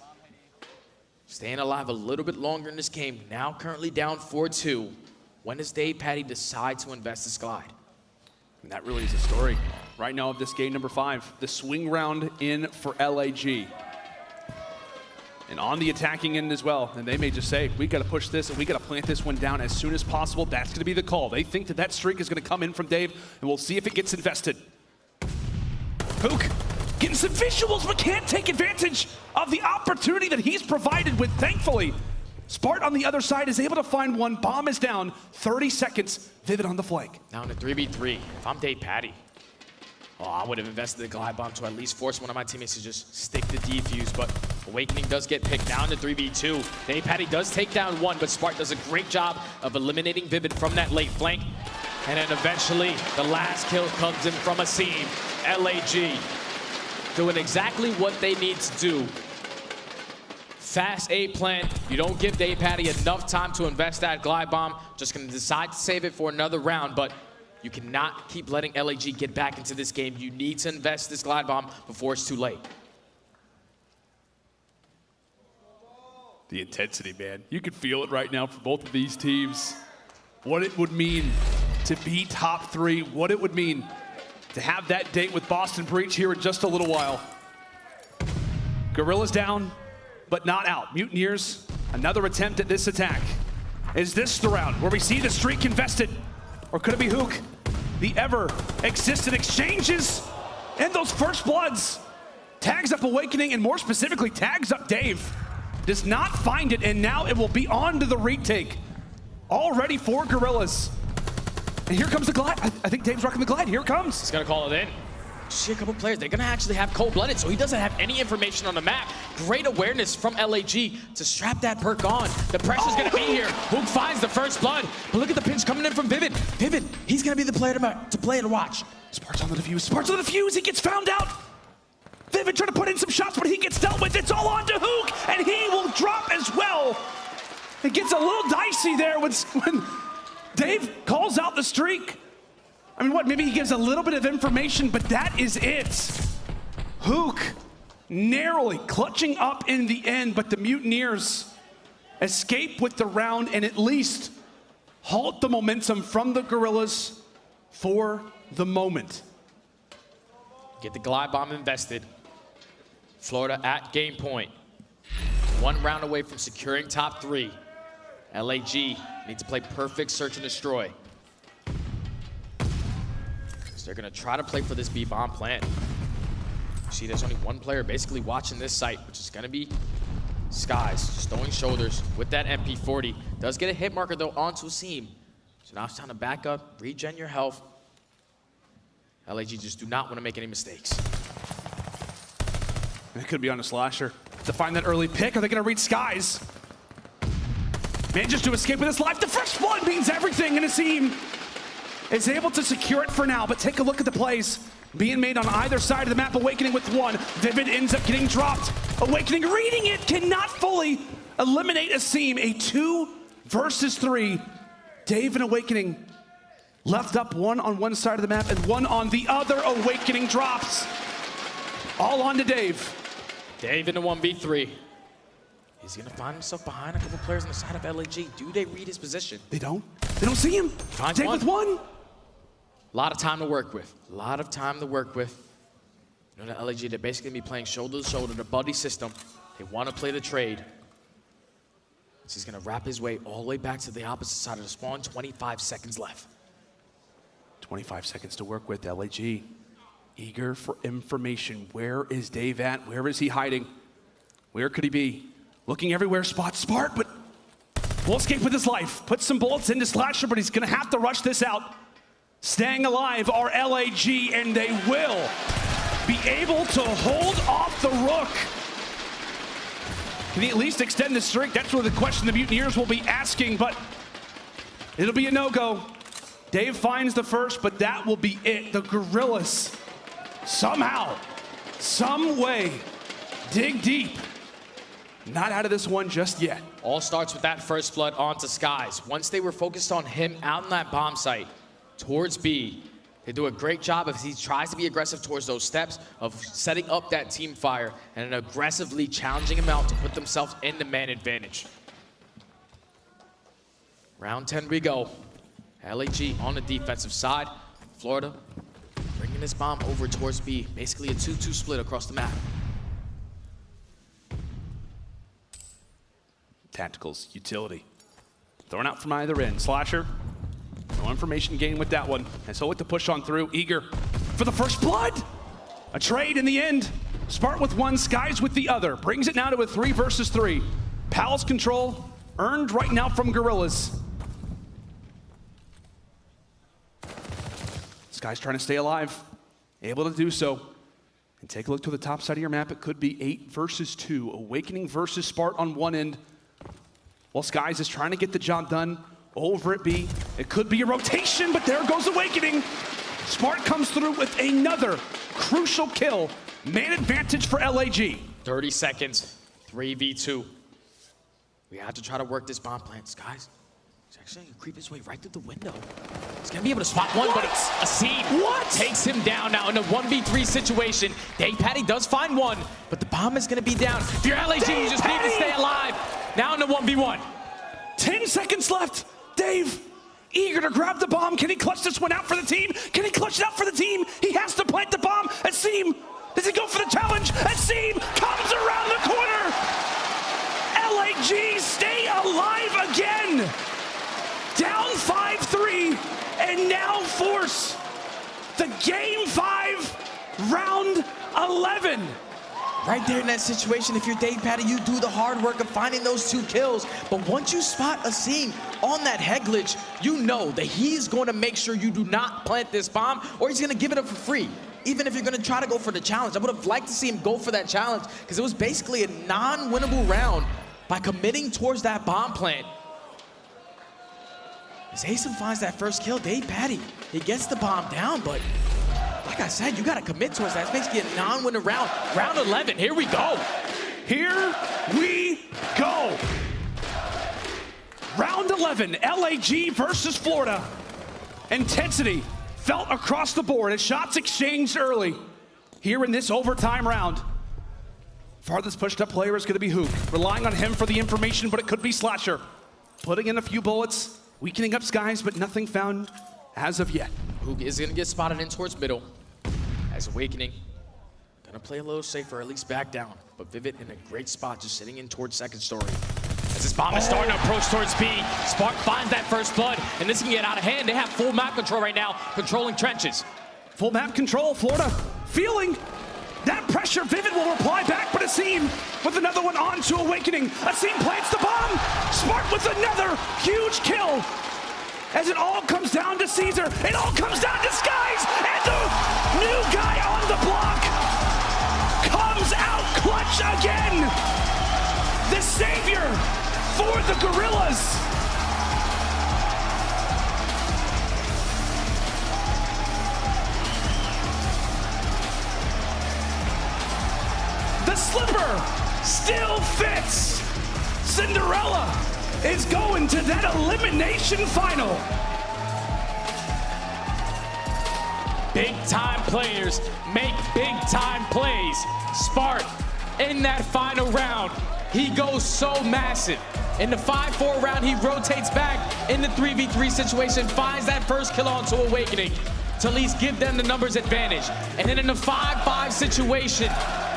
Staying alive a little bit longer in this game, now currently down 4-2. When does DavePatty decide to invest this glide? And that really is the story right now of this game number 5. The swing round in for LAG. And on the attacking end as well. And they may just say, we got to push this and we got to plant this one down as soon as possible. That's going to be the call. They think that that streak is going to come in from Dave, and we'll see if it gets invested. Huke getting some visuals, but can't take advantage of the opportunity that he's provided with, thankfully. Spart on the other side is able to find one. Bomb is down. 30 seconds. Vivid on the flank. Now in a 3v3. If I'm DavePatty, I would have invested the glide bomb to at least force one of my teammates to just stick the defuse, but Awakening does get picked down to 3v2. DavePatty does take down one, but Spart does a great job of eliminating Vivid from that late flank. And then eventually, the last kill comes in from a seam. LAG doing exactly what they need to do. Fast A plant. You don't give DavePatty enough time to invest that glide bomb. Just going to decide to save it for another round, but You cannot keep letting LAG get back into this game. You need to invest this glide bomb before it's too late. The intensity, man. You can feel it right now for both of these teams. What it would mean to be top 3, what it would mean to have that date with Boston Breach here in just a little while. Guerrillas down, but not out. Mutineers, another attempt at this attack. Is this the round where we see the streak invested? Or could it be Huke? The ever-existent exchanges and those first bloods. Tags up Owakening, and more specifically, tags up Dave. Does not find it, and now it will be on to the retake. Already for Guerrillas. And here comes the glide. I think Dave's rocking the glide. Here it comes. He's gonna call it in. See a couple players, they're gonna actually have cold-blooded, so he doesn't have any information on the map. Great awareness from LAG to strap that perk on. The pressure's gonna be here. Huke finds the first blood, but look at the pinch coming in from Vivid. Vivid, he's gonna be the player to play to watch. Sparks on the defuse, Sparks on the defuse, he gets found out. Vivid trying to put in some shots, but he gets dealt with. It's all on to Huke, and he will drop as well. It gets a little dicey there when Dave calls out the streak. I mean, what, maybe he gives a little bit of information, but that is it. Huke narrowly clutching up in the end, but the Mutineers escape with the round and at least halt the momentum from the Guerrillas for the moment. Get the glide bomb invested. Florida at game point. 1 round away from securing top 3. LAG need to play perfect search and destroy. So they're gonna try to play for this B bomb plant. See, there's only one player basically watching this site, which is gonna be Skyz, just throwing shoulders with that MP40. Does get a hit marker though onto a seam. So now it's time to back up, regen your health. LAG just do not want to make any mistakes. It could be on a slasher. To find that early pick, are they gonna read Skyz? Manages to escape with his life. The first blood means everything, and Asim is able to secure it for now, but take a look at the plays being made on either side of the map. Owakening with 1. Vivid ends up getting dropped. Awakening reading it, cannot fully eliminate Asim. A 2 versus 3. Dave and Awakening left up, 1 on one side of the map and 1 on the other. Awakening drops. All on to Dave. Dave in the 1v3. He's gonna find himself behind a couple players on the side of LAG. Do they read his position? They don't. They don't see him. Finds Dave one. with 1. A lot of time to work with. A lot of time to work with. You know, the LAG, they're basically gonna be playing shoulder to shoulder, the buddy system. They want to play the trade. So he's gonna wrap his way all the way back to the opposite side of the spawn. 25 seconds left. 25 seconds to work with. LAG eager for information. Where is Dave at? Where is he hiding? Where could he be? Looking everywhere, spot smart, but will escape with his life. Put some bullets into Slasher, but he's gonna have to rush this out. Staying alive are LAG, and they will be able to hold off the Rook. Can he at least extend the streak? That's really the question the Mutineers will be asking, but it'll be a no-go. Dave finds the first, but that will be it. The Guerrillas somehow, some way, dig deep. Not out of this one just yet. All starts with that first blood onto Skyz. Once they were focused on him out in that bomb site towards B, they do a great job as he tries to be aggressive towards those steps of setting up that team fire and aggressively challenging him out to put themselves in the man advantage. Round 10 we go. LAG on the defensive side. Florida bringing this bomb over towards B. Basically a 2-2 split across the map. Tacticals, utility. Thrown out from either end. Slasher, no information gained with that one. And so with the push on through, eager for the first blood. A trade in the end. Spart with 1, Skyz with the other. Brings it now to a 3 versus 3. PaulEhx control earned right now from Guerrillas. Skyz trying to stay alive. Able to do so. And take a look to the top side of your map. It could be 8 versus 2. Awakening versus Spart on one end. While Skyz is trying to get the job done over at B. It could be a rotation, but there goes Awakening. Spart comes through with another crucial kill. Man advantage for LAG. 30 seconds, 3v2. We have to try to work this bomb plant, Skyz. He's actually gonna creep his way right through the window. He's gonna be able to spot one, but it's a seam. What? Takes him down now in a 1v3 situation. DavePaty does find one, but the bomb is gonna be down. If you're LAG, you just need to stay alive. Now in the 1v1. 10 seconds left. Dave, eager to grab the bomb. Can he clutch this one out for the team? Can he clutch it out for the team? He has to plant the bomb. aBeZy, does he go for the challenge? aBeZy comes around the corner. LAG stay alive again. Down 5-3, and now force the Game 5, Round 11. Right there in that situation, if you're DavePaty, you do the hard work of finding those 2 kills. But once you spot a seam on that head glitch, you know that he's going to make sure you do not plant this bomb, or he's going to give it up for free. Even if you're going to try to go for the challenge. I would have liked to see him go for that challenge, because it was basically a non-winnable round by committing towards that bomb plant. As Asim finds that first kill, DavePaty, he gets the bomb down, but like I said, you got to commit towards that. It's basically a non-winner round. Round 11, here we go. Here we go. Round 11, LAG versus Florida. Intensity felt across the board as shots exchanged early here in this overtime round. Farthest pushed up player is going to be Huke. Relying on him for the information, but it could be Slasher. Putting in a few bullets, weakening up Skyz, but nothing found as of yet. Huke is going to get spotted in towards middle. As Awakening, going to play a little safer, at least back down. But Vivid in a great spot, just sitting in towards second story. As this bomb is starting to approach towards B, Spark finds that first blood, and this can get out of hand. They have full map control right now, controlling trenches. Full map control, Florida feeling that pressure. Vivid will reply back, but aBeZy with another one on to Awakening. aBeZy plants the bomb. Spark with another huge kill. As it all comes down to Caesar, it all comes down to Skyz, and the new guy on the block comes out clutch again. The savior for the Guerrillas. The slipper still fits. Cinderella is going to that elimination final. Big time players make big time plays. Spark in that final round, he goes so massive. In the 5-4 round, he rotates back in the 3v3 situation, finds that first kill onto Awakening to at least give them the numbers advantage. And then in the 5-5 situation,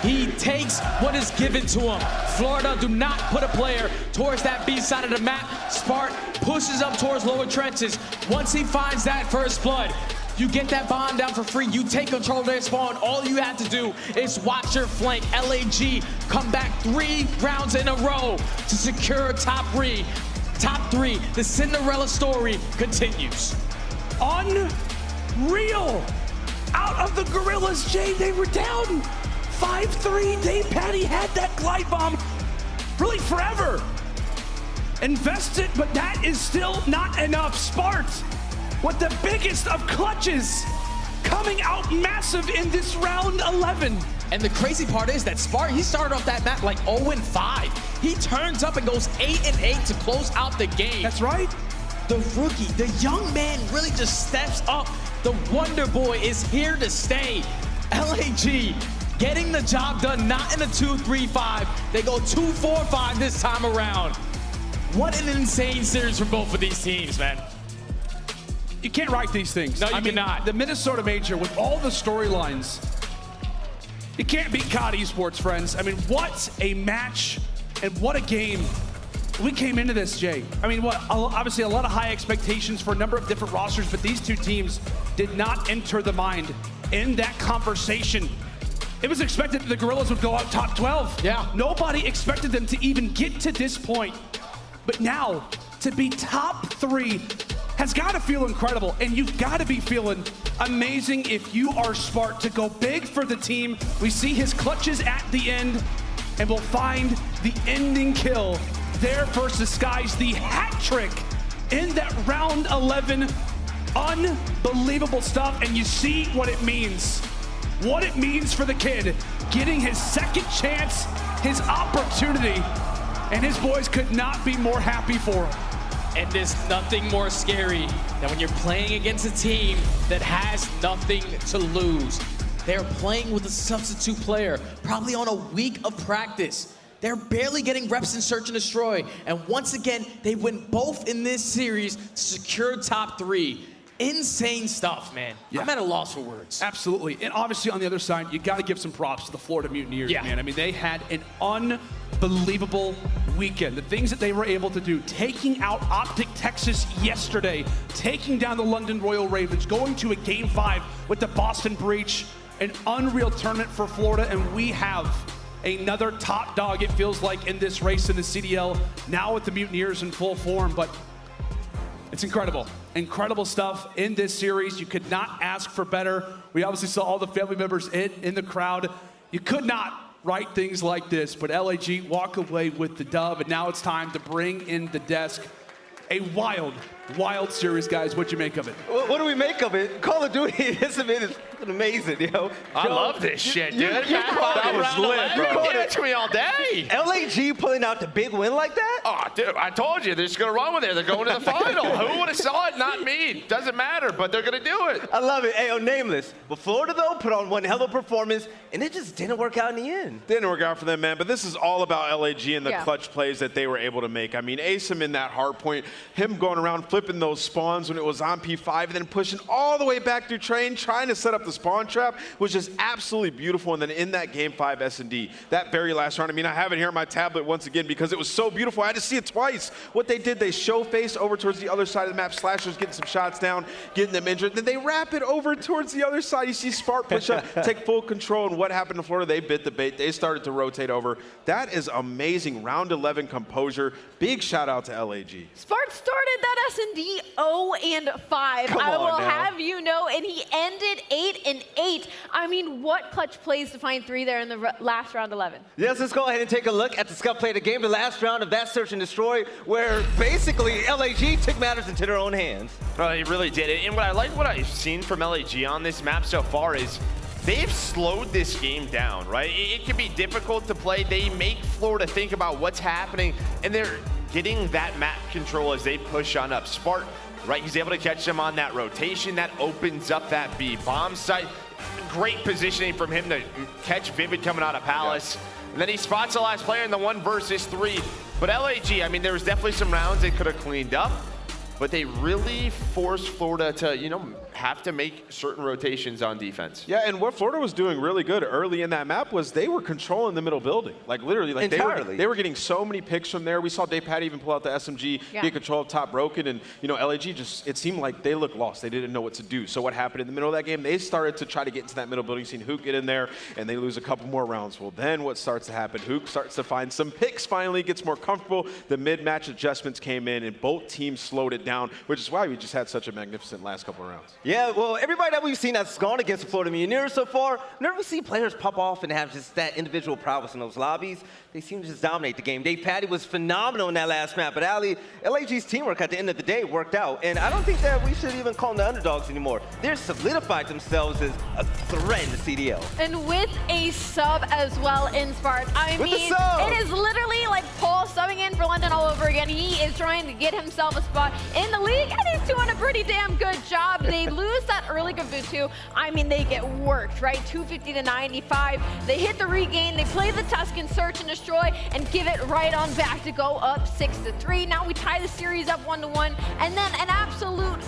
he takes what is given to him. Florida do not put a player towards that B side of the map. Spark pushes up towards lower trenches. Once he finds that first blood, you get that bomb down for free. You take control of their spawn. All you have to do is watch your flank. LAG come back 3 rounds in a row to secure top 3. Top 3, the Cinderella story continues. Unreal. Out of the Guerrillas, Jay, they were down 5-3. DavePaty had that glide bomb really forever. Invested, but that is still not enough. Spark with the biggest of clutches, coming out massive in this round 11. And the crazy part is that Spark, he started off that map like 0-5. He turns up and goes 8-8 to close out the game. That's right. The rookie, the young man really just steps up. The Wonder Boy is here to stay. LAG getting the job done, not in a 2-3-5. They go 2-4-5 this time around. What an insane series for both of these teams, man. You can't write these things. No, you cannot. The Minnesota Major, with all the storylines, you can't beat COD Esports, friends. I mean, what a match and what a game. We came into this, Jay. I mean, obviously a lot of high expectations for a number of different rosters, but these two teams did not enter the mind in that conversation. It was expected that the Guerrillas would go out top 12. Yeah. Nobody expected them to even get to this point. But now, to be top 3 has got to feel incredible, and you've got to be feeling amazing if you are Spark to go big for the team. We see his clutches at the end, and we'll find the ending kill there versus Skyz, the hat trick in that round 11. Unbelievable stuff, and you see what it means. What it means for the kid, getting his second chance, his opportunity, and his boys could not be more happy for him. And there's nothing more scary than when you're playing against a team that has nothing to lose. They're playing with a substitute player, probably on a week of practice. They're barely getting reps in Search and Destroy. And once again, they win both in this series to secure top 3. Insane stuff, man. Yeah. I'm at a loss for words. Absolutely. And obviously on the other side, you got to give some props to the Florida Mutineers, man. I mean, they had an unbelievable weekend. The things that they were able to do, taking out OpTic Texas yesterday, taking down the London Royal Ravens, going to a Game 5 with the Boston Breach, an unreal tournament for Florida, and we have another top dog, it feels like, in this race in the CDL, now with the Mutineers in full form. But it's incredible. Incredible stuff in this series. You could not ask for better. We obviously saw all the family members in the crowd. You could not write things like this, but LAG walk away with the dub, and now it's time to bring in the desk. A wild, wild series, guys. What'd you make of it? What do we make of it? Call of Duty is amazing, yo. I love this shit, dude. That was lit, bro. Give it to me all day. LAG pulling out the big win like that? Oh, dude, I told you, they're just going to run with it. They're going to the final. Who would have saw it? Not me. Doesn't matter, but they're going to do it. I love it. Hey, yo, Nameless. But Florida, though, put on one hell of a performance, and it just didn't work out in the end. Didn't work out for them, man. But this is all about LAG and the Yeah. clutch plays that they were able to make. I mean, Asem in that hard point, him going around flipping those spawns when it was on P5 and then pushing all the way back through train, trying to set up the spawn trap was just absolutely beautiful. And then in that Game 5 S&D, that very last round, I mean, I have it here on my tablet once again because it was so beautiful. I had to see it twice. What they did, they show face over towards the other side of the map. Slashers getting some shots down, getting them injured. Then they wrap it over towards the other side. You see Spark push up, take full control. And what happened to Florida? They bit the bait. They started to rotate over. That is amazing. Round 11 composure. Big shout out to LAG. Spark started that S&D 0-5. Come I on will now. have you know, and he ended 8-8. I mean, what clutch plays to find 3 there in the last round 11? Yes, let's go ahead and take a look at the Scump play of the game, the last round of that Search and Destroy, where basically LAG took matters into their own hands. Oh, he really did it. And what I like what I've seen from LAG on this map so far is they've slowed this game down, right? It can be difficult to play. They make Florida think about what's happening, and they're getting that map control as they push on up. Spark, right, he's able to catch them on that rotation. That opens up that B bomb site. Great positioning from him to catch Vivid coming out of Palace. Yeah. And then he spots the last player in the 1 versus 3. But LAG, I mean, there was definitely some rounds they could have cleaned up, but they really forced Florida to, you know, have to make certain rotations on defense. Yeah, and what Florida was doing really good early in that map was they were controlling the middle building. Like literally, like they were getting so many picks from there. We saw Dave Patty even pull out the SMG, get control of top broken, and you know, LAG just, it seemed like they looked lost. They didn't know what to do. So what happened in the middle of that game, they started to try to get into that middle building. Seen Huke get in there, and they lose a couple more rounds. Well, then what starts to happen, Huke starts to find some picks finally, gets more comfortable. The mid-match adjustments came in, and both teams slowed it down, which is why we just had such a magnificent last couple of rounds. Yeah, well, everybody that we've seen that's gone against the Florida Mutineers so far, whenever we see players pop off and have just that individual prowess in those lobbies, they seem to just dominate the game. Dave Patty was phenomenal in that last map, but LAG's teamwork at the end of the day worked out, and I don't think that we should even call them the underdogs anymore. They're solidified themselves as a threat in the CDL. And with a sub as well in Spark. I mean, it is literally like Paul subbing in for London all over again. He is trying to get himself a spot in the league, and he's doing a pretty damn good job. They lose that early Gavutu. I mean, they get worked, right? 250 to 95. They hit the regain. They play the Tuscan, search and destroy, and give it right on back to go up 6-3. Now we tie the series up 1-1, and then an absolute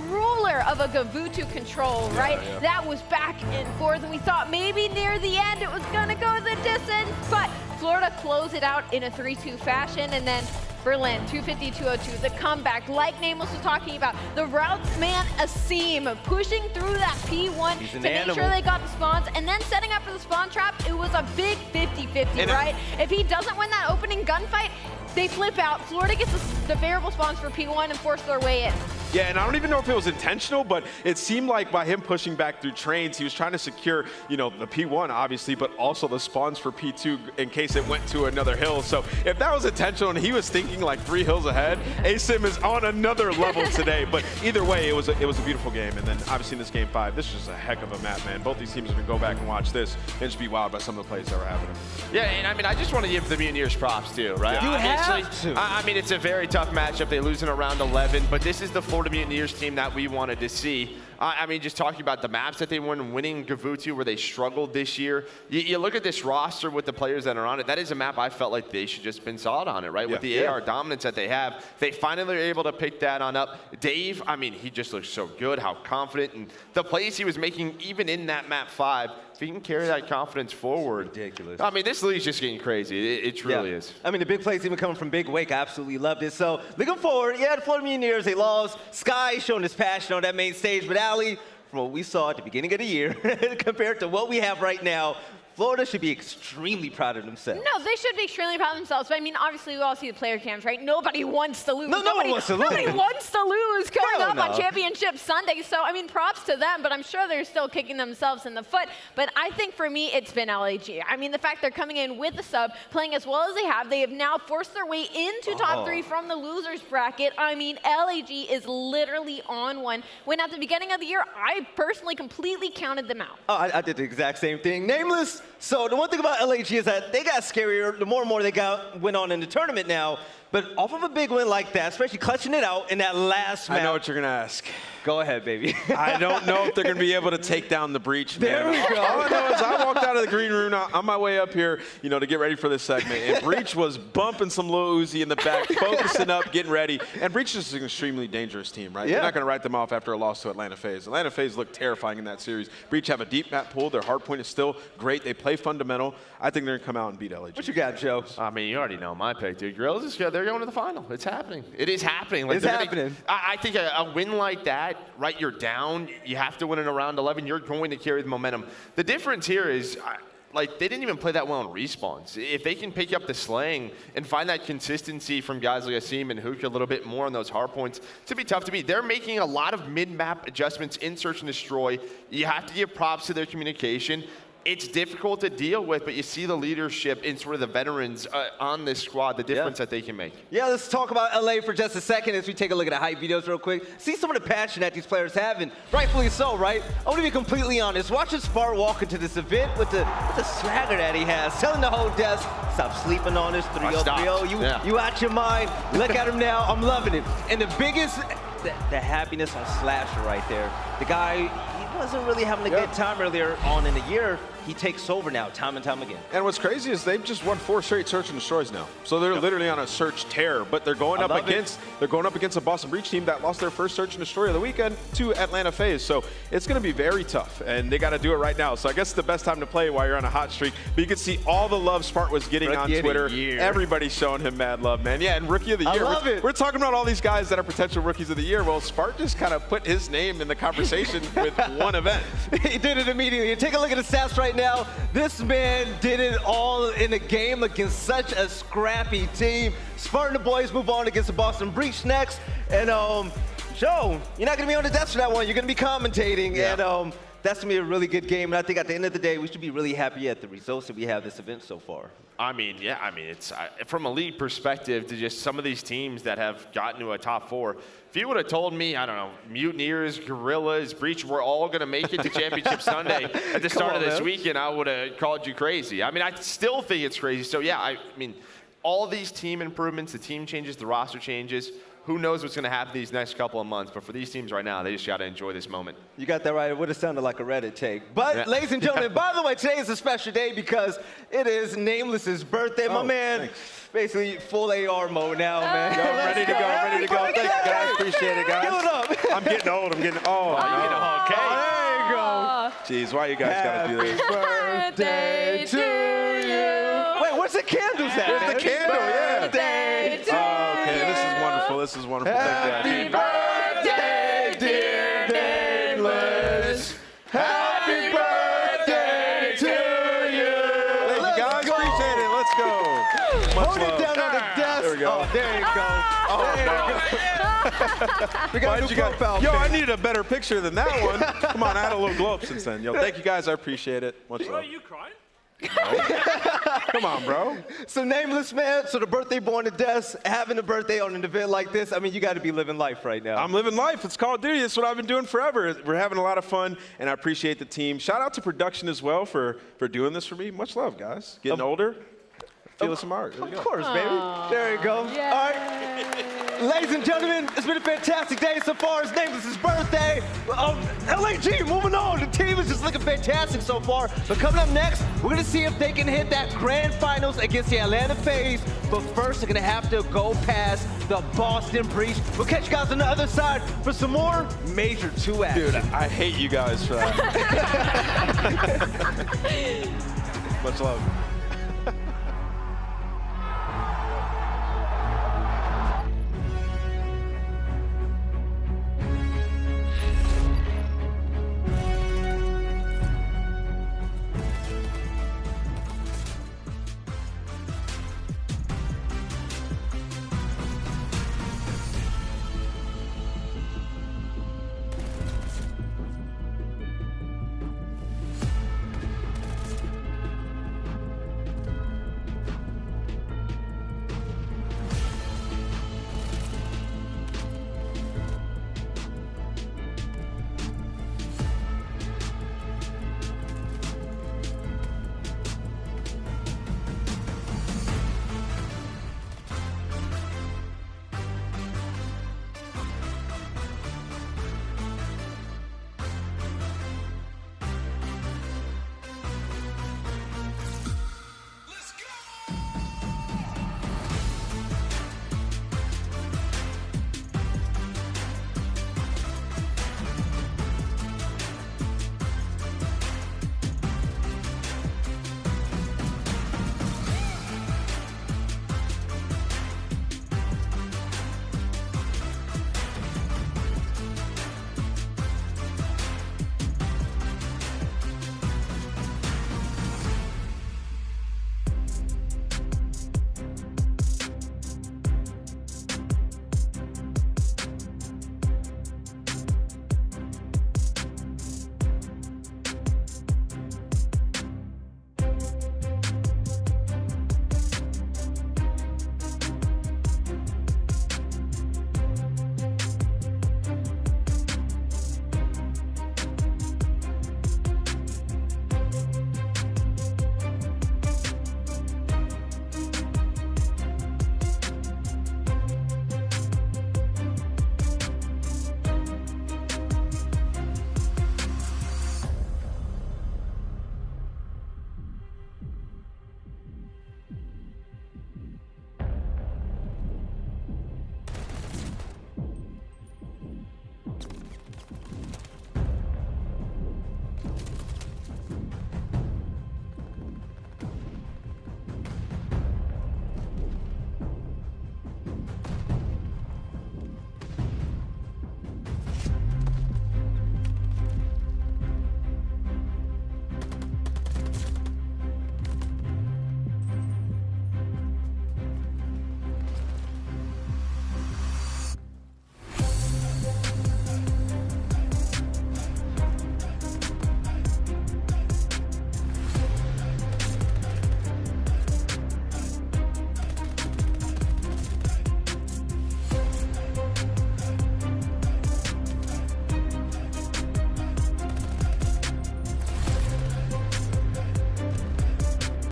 ruler of a Gavutu control, right? Yeah. That was back and forth, and we thought maybe near the end it was gonna go the distance, but Florida closed it out in a 3-2 fashion, and then Berlin, 250-202, the comeback, like Nameless was talking about, the routes man Asim pushing through that P1 to make sure they got the spawns, and then setting up for the spawn trap. It was a big 50-50, right? If he doesn't win that opening gunfight, they flip out. Florida gets the favorable spawns for P1 and force their way in. Yeah, and I don't even know if it was intentional, but it seemed like by him pushing back through trains, he was trying to secure, you know, the P1 obviously, but also the spawns for P2 in case it went to another hill. So if that was intentional and he was thinking like 3 hills ahead, aSim is on another level today. But either way, it was a beautiful game. And then obviously in this game 5, this is just a heck of a map, man. Both these teams are gonna go back and watch this and just be wowed by some of the plays that were happening. Yeah, and I mean, I just want to give the Mutineers props too, right? You Obviously, have to. I mean, it's a very tough matchup. They lose in around 11, but this is the Florida Mutineers team that we wanted to see. I mean, just talking about the maps that they won, winning Gavutu where they struggled this year. You look at this roster with the players that are on it, that is a map I felt like they should just been solid on it, right? With the AR dominance that they have, they finally were able to pick that on up. Dave, I mean, he just looks so good, how confident, and the plays he was making even in that map 5, if he can carry that confidence forward. Ridiculous. I mean, this league's just getting crazy. It truly is. I mean, the big plays even coming from Big Wake. I absolutely loved it. So looking forward, the Florida Mutineers, they lost. Skyz showing his passion on that main stage, but aLLeY, from what we saw at the beginning of the year, compared to what we have right now, Florida should be extremely proud of themselves. No, they should be extremely proud of themselves. But I mean, obviously, we all see the player cams, right? Nobody wants to lose. No one wants to lose. Nobody wants to lose coming Hell up no. on Championship Sunday. So, I mean, props to them, but I'm sure they're still kicking themselves in the foot. But I think for me, it's been LAG. I mean, the fact they're coming in with the sub, playing as well as they have now forced their way into top 3 from the losers bracket. I mean, LAG is literally on one. When at the beginning of the year, I personally completely counted them out. Oh, I did the exact same thing. Nameless. So the one thing about LAG is that they got scarier the more and more they went on in the tournament now. But off of a big win like that, especially clutching it out in that last match. I know what you're gonna ask. Go ahead, baby. I don't know if they're going to be able to take down the breach, man. There we go. All I know is I walked out of the green room on my way up here, you know, to get ready for this segment. And Breach was bumping some Lil Uzi in the back, focusing up, getting ready. And Breach is an extremely dangerous team, right? Yeah. You're not going to write them off after a loss to Atlanta FaZe. Atlanta FaZe looked terrifying in that series. Breach have a deep map pool. Their hard point is still great. They play fundamental. I think they're going to come out and beat LAG. What you got, Joe? I mean, you already know my pick, dude. Guerrillas, they're going to the final. It's happening. It is happening. Like, It's happening. I think a win like that, right, you're down. You have to win in around 11. You're going to carry the momentum. The difference here is, like, they didn't even play that well in respawns. If they can pick up the slaying and find that consistency from guys like Asim and Huke a little bit more on those hard points, it's going to be tough to beat. They're making a lot of mid-map adjustments in Search and Destroy. You have to give props to their communication. It's difficult to deal with, but you see the leadership in sort of the veterans on this squad, the difference that they can make. Yeah, let's talk about LA for just a second as we take a look at the hype videos real quick. See some of the passion that these players have, and rightfully so, right? I want to be completely honest. Watching Spart walk into this event with the swagger that he has, telling the whole desk, stop sleeping on this 3-0-3-0. You out your mind. Look at him now. I'm loving it. And the biggest, the happiness on Slasher right there. The guy, he wasn't really having a good time earlier on in the year. He takes over now, time and time again. And what's crazy is they've just won 4 straight Search and Destroys now. So they're literally on a Search tear, but they're going up against a Boston Breach team that lost their first Search and Destroy of the weekend to Atlanta FaZe. So it's going to be very tough, and they got to do it right now. So I guess it's the best time to play while you're on a hot streak. But you can see all the love Spart was getting on Twitter. Everybody's showing him mad love, man. Yeah, and Rookie of the Year. I love it. We're talking about all these guys that are potential Rookies of the Year. Well, Spart just kind of put his name in the conversation with one event. He did it immediately. And take a look at the stats right now. This man did it all in a game against such a scrappy team. Spart and the boys move on against the Boston Breach next. And Joe, you're not going to be on the desk for that one. You're going to be commentating. Yeah. And that's going to be a really good game. And I think at the end of the day, we should be really happy at the results that we have this event so far. I mean, yeah, it's from a league perspective to just some of these teams that have gotten to a top 4. If you would have told me, I don't know, Mutineers, Guerrillas, Breach, we're all going to make it to Championship Sunday at the start of this weekend, I would have called you crazy. I mean, I still think it's crazy. So, yeah, I mean, all these team improvements, the team changes, the roster changes, who knows what's going to happen these next couple of months. But for these teams right now, they just got to enjoy this moment. You got that right. It would have sounded like a Reddit take. But, ladies and gentlemen, by the way, today is a special day because it is Nameless's birthday. My man, basically full AR mode now, man. Yo, ready to go, ready to go. Thank you, guys. Appreciate it, guys. Give it up. I'm getting old. There you go. Jeez, why you guys got to do this? Birthday to you. Wait, where's the candles at? Where's the candle? Yeah. Birthday to Okay, this is wonderful. This is wonderful. Happy birthday, dear Nameless. Happy birthday to you. Thank you, guys. Appreciate it. Let's go. Much it love. down on the desk. There we go. Oh, there you go. We got a new profile Yo, I pic. needed a better picture than that one. Come on, I had a little glow up since then. Yo, thank you guys. I appreciate it. Much love. Are you crying? Come on, bro. So nameless man, so the birthday boy on the desk, having a birthday on an event like this, I mean, you got to be living life right now. I'm living life. It's Call of Duty. It's what I've been doing forever. We're having a lot of fun, and I appreciate the team. Shout out to production as well for doing this for me. Much love, guys. Getting older. Feeling some art. There we go. Of course, baby. There you go. Yeah. All right. Ladies and gentlemen, it's been a fantastic day so far. It's Nameless's birthday. LAG, moving on. The team is just looking fantastic so far. But coming up next, we're going to see if they can hit that grand finals against the Atlanta FaZe. But first, they're going to have to go past the Boston Breach. We'll catch you guys on the other side for some more Major 2 action. Dude, I hate you guys for that. Much love.